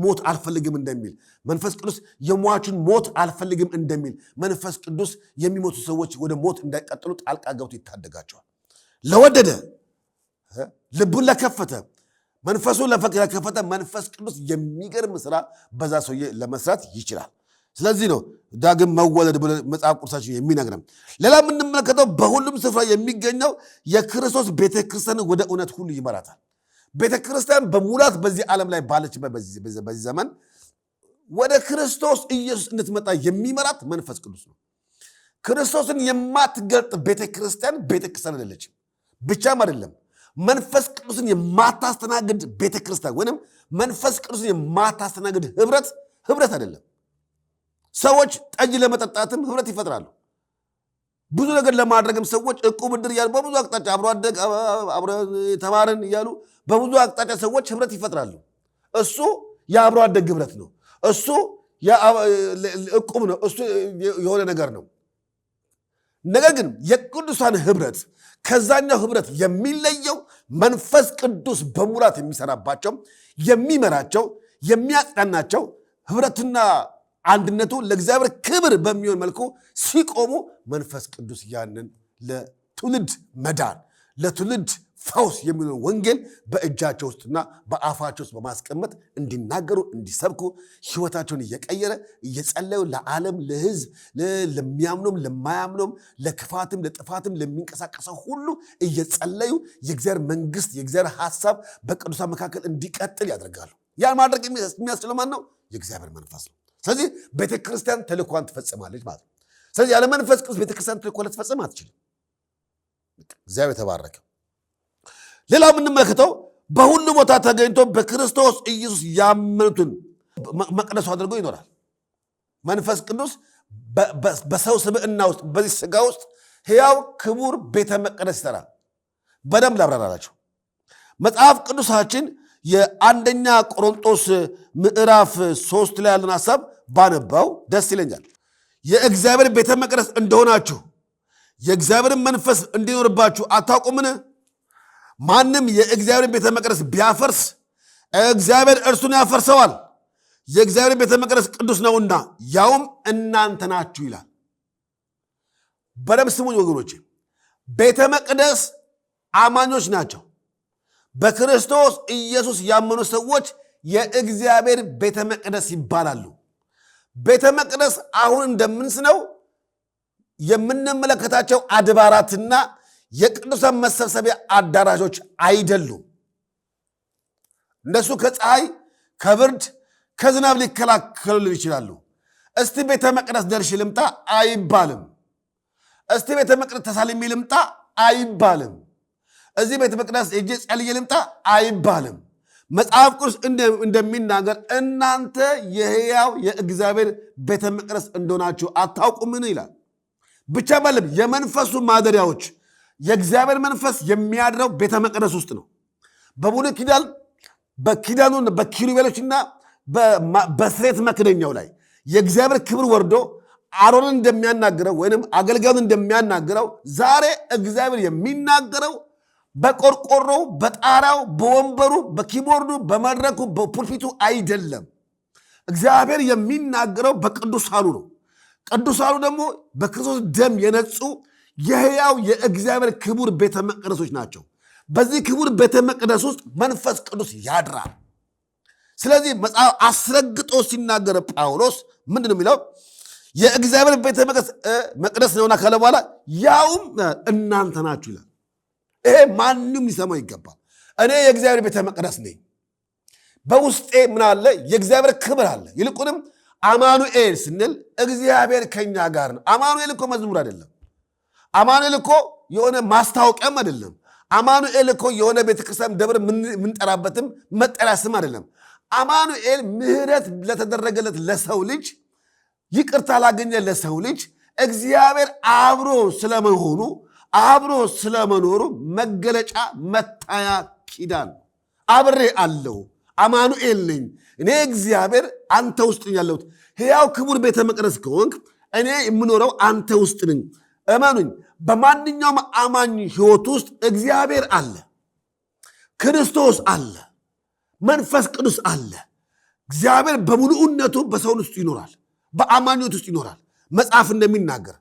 ሞት አልፈልግም እንደሚል መንፈስ ቅዱስ የሟቹን ሞት አልፈልግም እንደሚል መንፈስ ቅዱስ የሚሞቱ ሰዎች ወደ ሞት እንዳይቀጥሉ ጣልቃ ገብቶ ይታደጋቸዋል። ለወደደ ልቡን ለከፈተ መንፈሱን ለከፈተ መንፈስ ቅዱስ የሚገርም ስራ በዛ ሰውዬ ለመስራት ይችላል። ስለዚህ ነው ዳግም መወለድ ብሎ መጽሐፍ ቅዱሳችን የሚነግረን። ሌላ የምንመለከተው በሁሉም ስፍራ የሚገኘው የክርስቶስ ቤተክርስቲያን ወደ እውነት ሁሉ ይመራታል። ቤተክርስቲያን በሙላት በዚህ ዓለም ላይ ባለችበት በዚህ ዘመን ወደ ክርስቶስ ኢየሱስ እንድትመጣ የሚመራት መንፈስ ቅዱስ ነው። ክርስቶስን የማትገልጥ ቤተክርስቲያን አይደለችም። ብቻም አይደለም መንፈስ ቅዱስን የማታስተናግድ ቤተክርስቲያን ወይም መንፈስ ቅዱስን የማታስተናግድ ህብረት አይደለም። ሰዎች ጠጅ ለመጠጣትም ህብረት ይፈጥራሉ። ብዙ ነገር ለማድረግም ሰዎች እቁብ ዕድር እያሉ በብዙ አቅጣጫ አብሮ አደግ አብሮ ተማርን እያሉ በብዙ አቅጣጫ ሰዎች ህብረት ይፈጥራሉ። እሱ የአብሮ አደግ ህብረት ነው። እሱ እቁብ ነው። እሱ የሆነ ነገር ነው። ነገር ግን የቅዱሳን ህብረት ከዛኛው ህብረት የሚለየው መንፈስ ቅዱስ በሙላት የሚሰራባቸው፣ የሚመራቸው፣ የሚያጽናናቸው ህብረትና አንድነቱ ለእግዚአብሔር ክብር በሚሆን መልኩ ሲቆሙ መንፈስ ቅዱስ ያንን ለትውልድ መዳን ለትውልድ ፈውስ የሚሆን ወንጌል በእጃቸው ውስጥና በአፋቸው ውስጥ በማስቀመጥ እንዲናገሩ እንዲሰብኩ ህይወታቸውን እየቀየረ እየጸለዩ ለዓለም ለህዝብ ለሚያምኑም ለማያምኑም ለክፋትም ለጥፋትም ለሚንቀሳቀሰው ሁሉ እየጸለዩ የእግዚአብሔር መንግስት የእግዚአብሔር ሐሳብ በቅዱሳን መካከል እንዲቀጥል ያደርጋሉ። ያን ማድረግ የሚያስችለው ማን ነው? የእግዚአብሔር መንፈስ ነው። ስለዚህ ቤተክርስቲያን ተልኳን ትፈጽማለች ማለት ነው። ስለዚህ ያለ መንፈስ ቅዱስ ቤተክርስቲያን ተልኳን ልትፈጽም አትችልም። እግዚአብሔር የተባረከ። ሌላ የምንመለከተው በሁሉ ቦታ ተገኝቶ በክርስቶስ ኢየሱስ ያመኑትን መቅደሱ አድርጎ ይኖራል። መንፈስ ቅዱስ በሰው ስብዕና ውስጥ በዚህ ስጋ ውስጥ ሕያው ክቡር ቤተ መቅደስ ይሰራል። በደንብ ላብራራላቸው። መጽሐፍ ቅዱሳችን የአንደኛ ቆሮንቶስ ምዕራፍ 3 ላይ ያለን ሐሳብ ባነባው ደስ ይለኛል። የእግዚአብሔር ቤተ መቅደስ እንደሆናችሁ የእግዚአብሔርን መንፈስ እንዲኖርባችሁ አታውቁምን? ማንም የእግዚአብሔርን ቤተ መቅደስ ቢያፈርስ እግዚአብሔር እርሱን ያፈርሰዋል። የእግዚአብሔር ቤተ መቅደስ ቅዱስ ነውና ያውም እናንተ ናችሁ ይላል። በደምብ ስሙኝ ወገኖቼ። ቤተ መቅደስ አማኞች ናቸው። በክርስቶስ ኢየሱስ ያመኑ ሰዎች የእግዚአብሔር ቤተ መቅደስ ይባላሉ። ቤተ መቅደስ አሁን እንደምንስነው የምንመለከታቸው አድባራትና የቅዱሳን መሰብሰቢያ አዳራሾች አይደሉም። እነሱ ከፀሐይ ከብርድ ከዝናብ ሊከላከሉልን ይችላሉ። እስቲ ቤተ መቅደስ ደርሼ ልምጣ አይባልም። እስቲ ቤተ መቅደስ ተሳልሜ ልምጣ አይባልም። እዚህ ቤተ መቅደስ ሄጄ ጸልዬ ልምጣ አይባልም። መጽሐፍ ቅዱስ እንደሚናገር እናንተ የሕያው የእግዚአብሔር ቤተ መቅደስ እንደሆናችሁ አታውቁምን ይላል። ብቻ ባለም የመንፈሱ ማደሪያዎች የእግዚአብሔር መንፈስ የሚያድረው ቤተ መቅደስ ውስጥ ነው። በብሉይ ኪዳን በኪሩቤሎችና በስሬት መክደኛው ላይ የእግዚአብሔር ክብር ወርዶ አሮንን እንደሚያናግረው ወይም አገልጋዩን እንደሚያናግረው ዛሬ እግዚአብሔር የሚናገረው በቆርቆሮው፣ በጣራው፣ በወንበሩ፣ በኪቦርዱ፣ በመድረኩ፣ በፑልፒቱ አይደለም። እግዚአብሔር የሚናገረው በቅዱሳኑ ነው። ቅዱሳኑ ደግሞ በክርስቶስ ደም የነጹ የሕያው የእግዚአብሔር ክቡር ቤተ መቅደሶች ናቸው። በዚህ ክቡር ቤተ መቅደስ ውስጥ መንፈስ ቅዱስ ያድራል። ስለዚህ መጽሐፍ አስረግጦ ሲናገር ጳውሎስ ምንድን ነው የሚለው? የእግዚአብሔር ቤተ መቅደስ ነውና ካለ በኋላ ያውም እናንተ ናችሁ ይላል። ይሄ ማንም ሊሰማው ይገባል። እኔ የእግዚአብሔር ቤተ መቅደስ ነኝ። በውስጤ ምን አለ? የእግዚአብሔር ክብር አለ። ይልቁንም አማኑኤል ስንል እግዚአብሔር ከኛ ጋር ነው። አማኑኤል እኮ መዝሙር አይደለም። አማኑኤል እኮ የሆነ ማስታወቂያም አይደለም። አማኑኤል እኮ የሆነ ቤተክርስቲያን ደብር የምንጠራበትም መጠሪያ ስም አይደለም። አማኑኤል ምሕረት ለተደረገለት ለሰው ልጅ፣ ይቅርታ ላገኘ ለሰው ልጅ እግዚአብሔር አብሮ ስለመሆኑ አብሮ ስለመኖሩ መገለጫ መታያ ኪዳን። አብሬ አለው፣ አማኑኤል ነኝ። እኔ እግዚአብሔር አንተ ውስጥ ያለሁት ሕያው ክቡር ቤተ መቅደስ ከሆንክ እኔ የምኖረው አንተ ውስጥ ነኝ። እመኑኝ፣ በማንኛውም አማኝ ሕይወት ውስጥ እግዚአብሔር አለ፣ ክርስቶስ አለ፣ መንፈስ ቅዱስ አለ። እግዚአብሔር በሙሉእነቱ በሰውን ውስጥ ይኖራል፣ በአማኞት ውስጥ ይኖራል። መጽሐፍ እንደሚናገር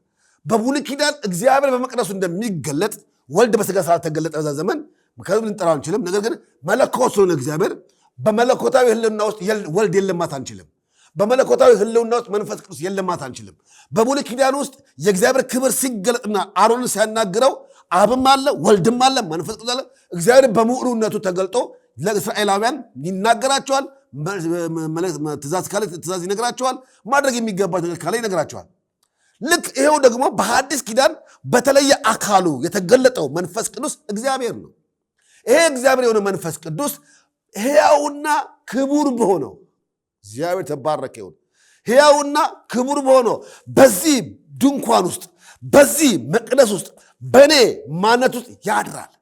በብሉይ ኪዳን እግዚአብሔር በመቅደሱ እንደሚገለጥ ወልድ በሥጋ ስላልተገለጠ በዛ ዘመን ምክንያቱም ልንጠራው አንችልም። ነገር ግን መለኮት ስለሆነ እግዚአብሔር በመለኮታዊ ህልውና ውስጥ ወልድ የለማት አንችልም። በመለኮታዊ ህልውና ውስጥ መንፈስ ቅዱስ የለማት አንችልም። በብሉይ ኪዳን ውስጥ የእግዚአብሔር ክብር ሲገለጥና አሮንን ሲያናግረው አብም አለ፣ ወልድም አለ፣ መንፈስ ቅዱስ አለ። እግዚአብሔር በሙሉእነቱ ተገልጦ ለእስራኤላውያን ይናገራቸዋል። ትእዛዝ ካለ ትእዛዝ ይነግራቸዋል። ማድረግ የሚገባቸው ነገር ካለ ይነግራቸዋል። ልክ ይሄው ደግሞ በሐዲስ ኪዳን በተለየ አካሉ የተገለጠው መንፈስ ቅዱስ እግዚአብሔር ነው። ይሄ እግዚአብሔር የሆነ መንፈስ ቅዱስ ሕያውና ክቡር በሆነው እግዚአብሔር ተባረከ ይሁን። ሕያውና ክቡር በሆነው በዚህ ድንኳን ውስጥ በዚህ መቅደስ ውስጥ በእኔ ማንነት ውስጥ ያድራል።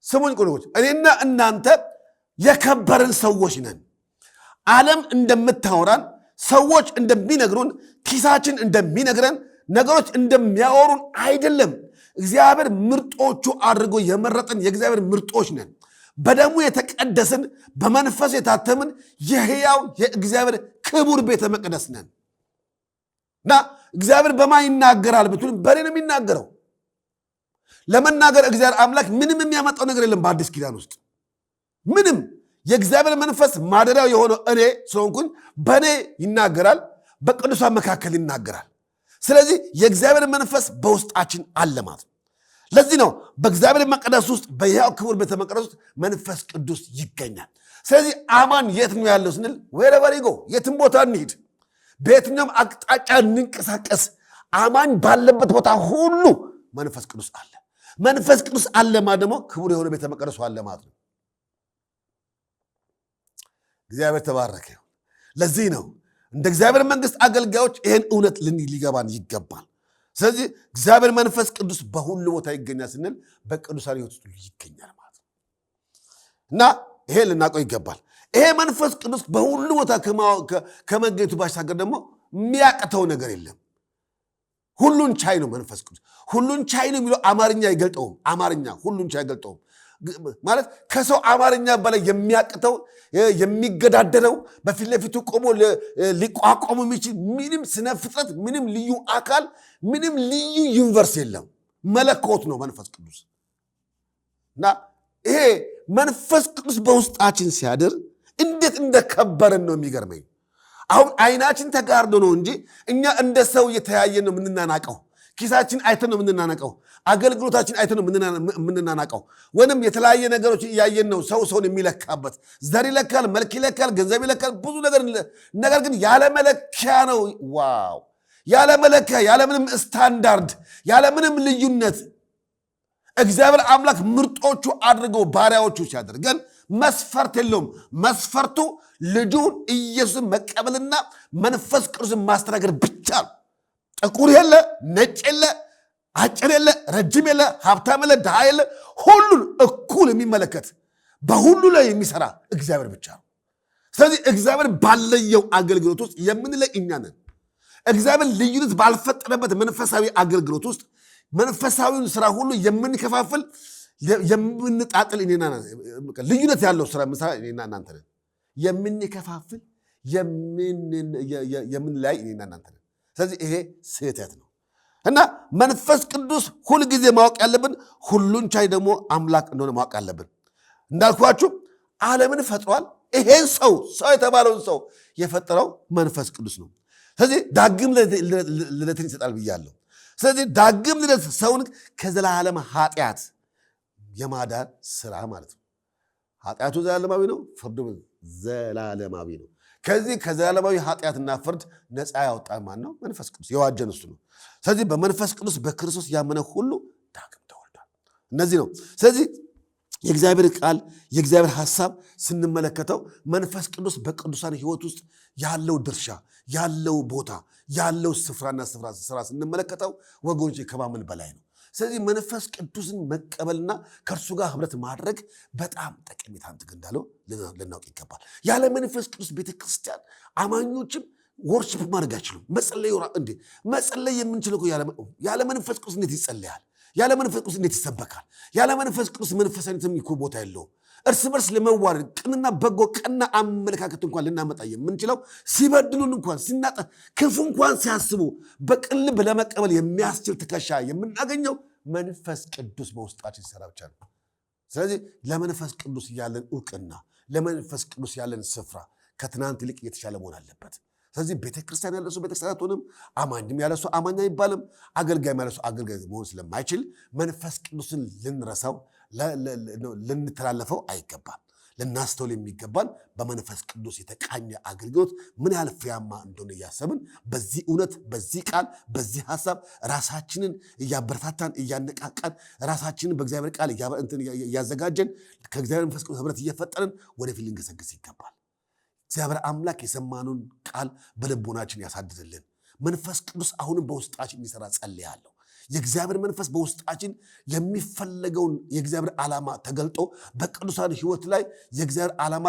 ስሙኝ ቆሎች፣ እኔና እናንተ የከበርን ሰዎች ነን። ዓለም እንደምታወራን፣ ሰዎች እንደሚነግሩን፣ ኪሳችን እንደሚነግረን፣ ነገሮች እንደሚያወሩን አይደለም። እግዚአብሔር ምርጦቹ አድርጎ የመረጠን የእግዚአብሔር ምርጦች ነን። በደሙ የተቀደስን በመንፈስ የታተምን የሕያው የእግዚአብሔር ክቡር ቤተ መቅደስ ነን እና እግዚአብሔር በማን ይናገራል ብትሉ በእኔ ነው የሚናገረው። ለመናገር እግዚአብሔር አምላክ ምንም የሚያመጣው ነገር የለም። በአዲስ ኪዳን ውስጥ ምንም የእግዚአብሔር መንፈስ ማደሪያው የሆነው እኔ ስለሆንኩኝ በእኔ ይናገራል፣ በቅዱሳን መካከል ይናገራል። ስለዚህ የእግዚአብሔር መንፈስ በውስጣችን አለ ማለት ነው። ለዚህ ነው በእግዚአብሔር መቅደስ ውስጥ በሕያው ክቡር ቤተ መቅደስ ውስጥ መንፈስ ቅዱስ ይገኛል። ስለዚህ አማን የት ነው ያለው ስንል wherever you go፣ የትም ቦታ እንሂድ፣ በየትኛውም አቅጣጫ እንንቀሳቀስ፣ አማኝ ባለበት ቦታ ሁሉ መንፈስ ቅዱስ አለ። መንፈስ ቅዱስ አለ ማለት ደግሞ ክቡር የሆነ ቤተ መቅደሱ አለ ማለት ነው። እግዚአብሔር ተባረከ። ለዚህ ነው እንደ እግዚአብሔር መንግስት አገልጋዮች ይህን እውነት ሊገባን ይገባል። ስለዚህ እግዚአብሔር መንፈስ ቅዱስ በሁሉ ቦታ ይገኛል ስንል በቅዱሳን ሕይወት ውስጥ ይገኛል ማለት ነው እና ይሄ ልናውቀው ይገባል። ይሄ መንፈስ ቅዱስ በሁሉ ቦታ ከመገኘቱ ባሻገር ደግሞ የሚያቅተው ነገር የለም። ሁሉን ቻይ ነው መንፈስ ቅዱስ። ሁሉን ቻይ ነው የሚለው አማርኛ አይገልጠውም። አማርኛ ሁሉን ቻይ አይገልጠውም ማለት ከሰው አማርኛ በላይ የሚያቅተው የሚገዳደረው በፊት ለፊቱ ቆሞ ሊቋቋሙ የሚችል ምንም ስነ ፍጥረት፣ ምንም ልዩ አካል፣ ምንም ልዩ ዩኒቨርስ የለም። መለኮት ነው መንፈስ ቅዱስ እና ይሄ መንፈስ ቅዱስ በውስጣችን ሲያድር እንዴት እንደከበረን ነው የሚገርመኝ። አሁን አይናችን ተጋርዶ ነው እንጂ እኛ እንደ ሰው እየተያየን ነው የምንናናቀው። ኪሳችን አይተን ነው የምንናናቀው። አገልግሎታችን አይተን ነው የምንናናቀው። ወይንም የተለያየ ነገሮች እያየን ነው ሰው ሰውን የሚለካበት። ዘር ይለካል፣ መልክ ይለካል፣ ገንዘብ ይለካል፣ ብዙ ነገር ግን ያለመለኪያ ነው። ዋው! ያለመለኪያ፣ ያለምንም ስታንዳርድ፣ ያለምንም ልዩነት እግዚአብሔር አምላክ ምርጦቹ አድርገው ባሪያዎቹ ሲያደርገን መስፈርት የለውም። መስፈርቱ ልጁን ኢየሱስን መቀበልና መንፈስ ቅዱስን ማስተናገድ ብቻ ነው። ጥቁር የለ፣ ነጭ የለ፣ አጭር የለ፣ ረጅም የለ፣ ሀብታም የለ፣ ድሃ የለ፣ ሁሉን እኩል የሚመለከት በሁሉ ላይ የሚሰራ እግዚአብሔር ብቻ ነው። ስለዚህ እግዚአብሔር ባለየው አገልግሎት ውስጥ የምንለይ እኛ ነን። እግዚአብሔር ልዩነት ባልፈጠረበት መንፈሳዊ አገልግሎት ውስጥ መንፈሳዊውን ስራ ሁሉ የምንከፋፍል የምንጣጥል ልዩነት ያለው ስራ ምሳሌ እኔና እናንተ ነን። የምንከፋፍል የምንለያይ እኔና እናንተ ነን። ስለዚህ ይሄ ስህተት ነው እና መንፈስ ቅዱስ ሁልጊዜ ማወቅ ያለብን ሁሉን ቻይ ደግሞ አምላክ እንደሆነ ማወቅ አለብን። እንዳልኳችሁ ዓለምን ፈጥሯል። ይሄን ሰው የተባለውን ሰው የፈጠረው መንፈስ ቅዱስ ነው። ስለዚህ ዳግም ልደትን ይሰጣል ብያለሁ። ስለዚህ ዳግም ልደት ሰውን ከዘላለም ኃጢአት የማዳን ስራ ማለት ነው። ኃጢአቱ ዘላለማዊ ነው፣ ፍርዱ ዘላለማዊ ነው። ከዚህ ከዘላለማዊ ኃጢአትና ፍርድ ነፃ ያወጣን ማን ነው? መንፈስ ቅዱስ። የዋጀን እሱ ነው። ስለዚህ በመንፈስ ቅዱስ በክርስቶስ ያመነ ሁሉ ዳግም ተወልዷል። እነዚህ ነው። ስለዚህ የእግዚአብሔር ቃል የእግዚአብሔር ሐሳብ ስንመለከተው መንፈስ ቅዱስ በቅዱሳን ሕይወት ውስጥ ያለው ድርሻ፣ ያለው ቦታ፣ ያለው ስፍራ ስንመለከተው ወገኖች ከማመን በላይ ነው። ስለዚህ መንፈስ ቅዱስን መቀበልና ከእርሱ ጋር ህብረት ማድረግ በጣም ጠቀሜታ እንዳለው ልናውቅ ይገባል። ያለ መንፈስ ቅዱስ ቤተክርስቲያን አማኞችም ወርሺፕ ማድረግ አይችሉም። መጸለይ የምንችለው ያለ መንፈስ ቅዱስ እንዴት ይጸለያል? ያለ መንፈስ ቅዱስ እንዴት ይሰበካል? ያለ መንፈስ ቅዱስ መንፈሳዊነትም እኮ ቦታ የለውም። እርስ በርስ ለመዋደድ ቅንና በጎ ቀና አመለካከት እንኳን ልናመጣ የምንችለው ሲበድሉን እንኳን ሲናጠ ክፉ እንኳን ሲያስቡ በቅን ልብ ለመቀበል የሚያስችል ትከሻ የምናገኘው መንፈስ ቅዱስ በውስጣችን ሲሰራ ብቻ ነው። ስለዚህ ለመንፈስ ቅዱስ ያለን እውቅና፣ ለመንፈስ ቅዱስ ያለን ስፍራ ከትናንት ይልቅ የተሻለ መሆን አለበት። ስለዚህ ቤተክርስቲያን ያለ ሰው ቤተክርስቲያን አትሆንም፣ አማኝም ያለ ሰው አማኝ አይባልም፣ አገልጋይም ያለ ሰው አገልጋይ መሆን ስለማይችል መንፈስ ቅዱስን ልንረሳው ልንተላለፈው አይገባም። ልናስተውል የሚገባን በመንፈስ ቅዱስ የተቃኘ አገልግሎት ምን ያህል ፍሬያማ እንደሆነ እያሰብን በዚህ እውነት፣ በዚህ ቃል፣ በዚህ ሐሳብ ራሳችንን እያበረታታን እያነቃቃን ራሳችንን በእግዚአብሔር ቃል እያዘጋጀን ከእግዚአብሔር መንፈስ ቅዱስ ህብረት እየፈጠርን ወደፊት ልንገሰግስ ይገባል። እግዚአብሔር አምላክ የሰማኑን ቃል በልቦናችን ያሳድርልን። መንፈስ ቅዱስ አሁንም በውስጣችን እንዲሰራ ጸልያለሁ። የእግዚአብሔር መንፈስ በውስጣችን የሚፈለገውን የእግዚአብሔር ዓላማ ተገልጦ በቅዱሳን ህይወት ላይ የእግዚአብሔር ዓላማ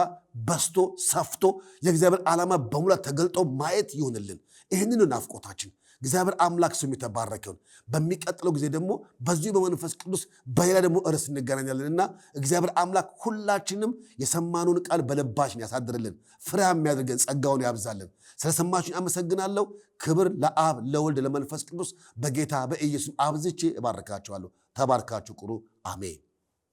በስቶ ሰፍቶ የእግዚአብሔር ዓላማ በሙላት ተገልጦ ማየት ይሆንልን። ይህንን ናፍቆታችን። እግዚአብሔር አምላክ ስሙ የተባረከውን። በሚቀጥለው ጊዜ ደግሞ በዚሁ በመንፈስ ቅዱስ በሌላ ደግሞ ርዕስ እንገናኛለንና እግዚአብሔር አምላክ ሁላችንም የሰማኑን ቃል በልባችን ያሳድርልን፣ ፍሬያም የሚያደርገን ጸጋውን ያብዛልን። ስለሰማችሁኝ አመሰግናለሁ። ክብር ለአብ ለወልድ ለመንፈስ ቅዱስ በጌታ በኢየሱስ አብዝቼ እባርካችኋለሁ። ተባርካችሁ ቁሩ። አሜን።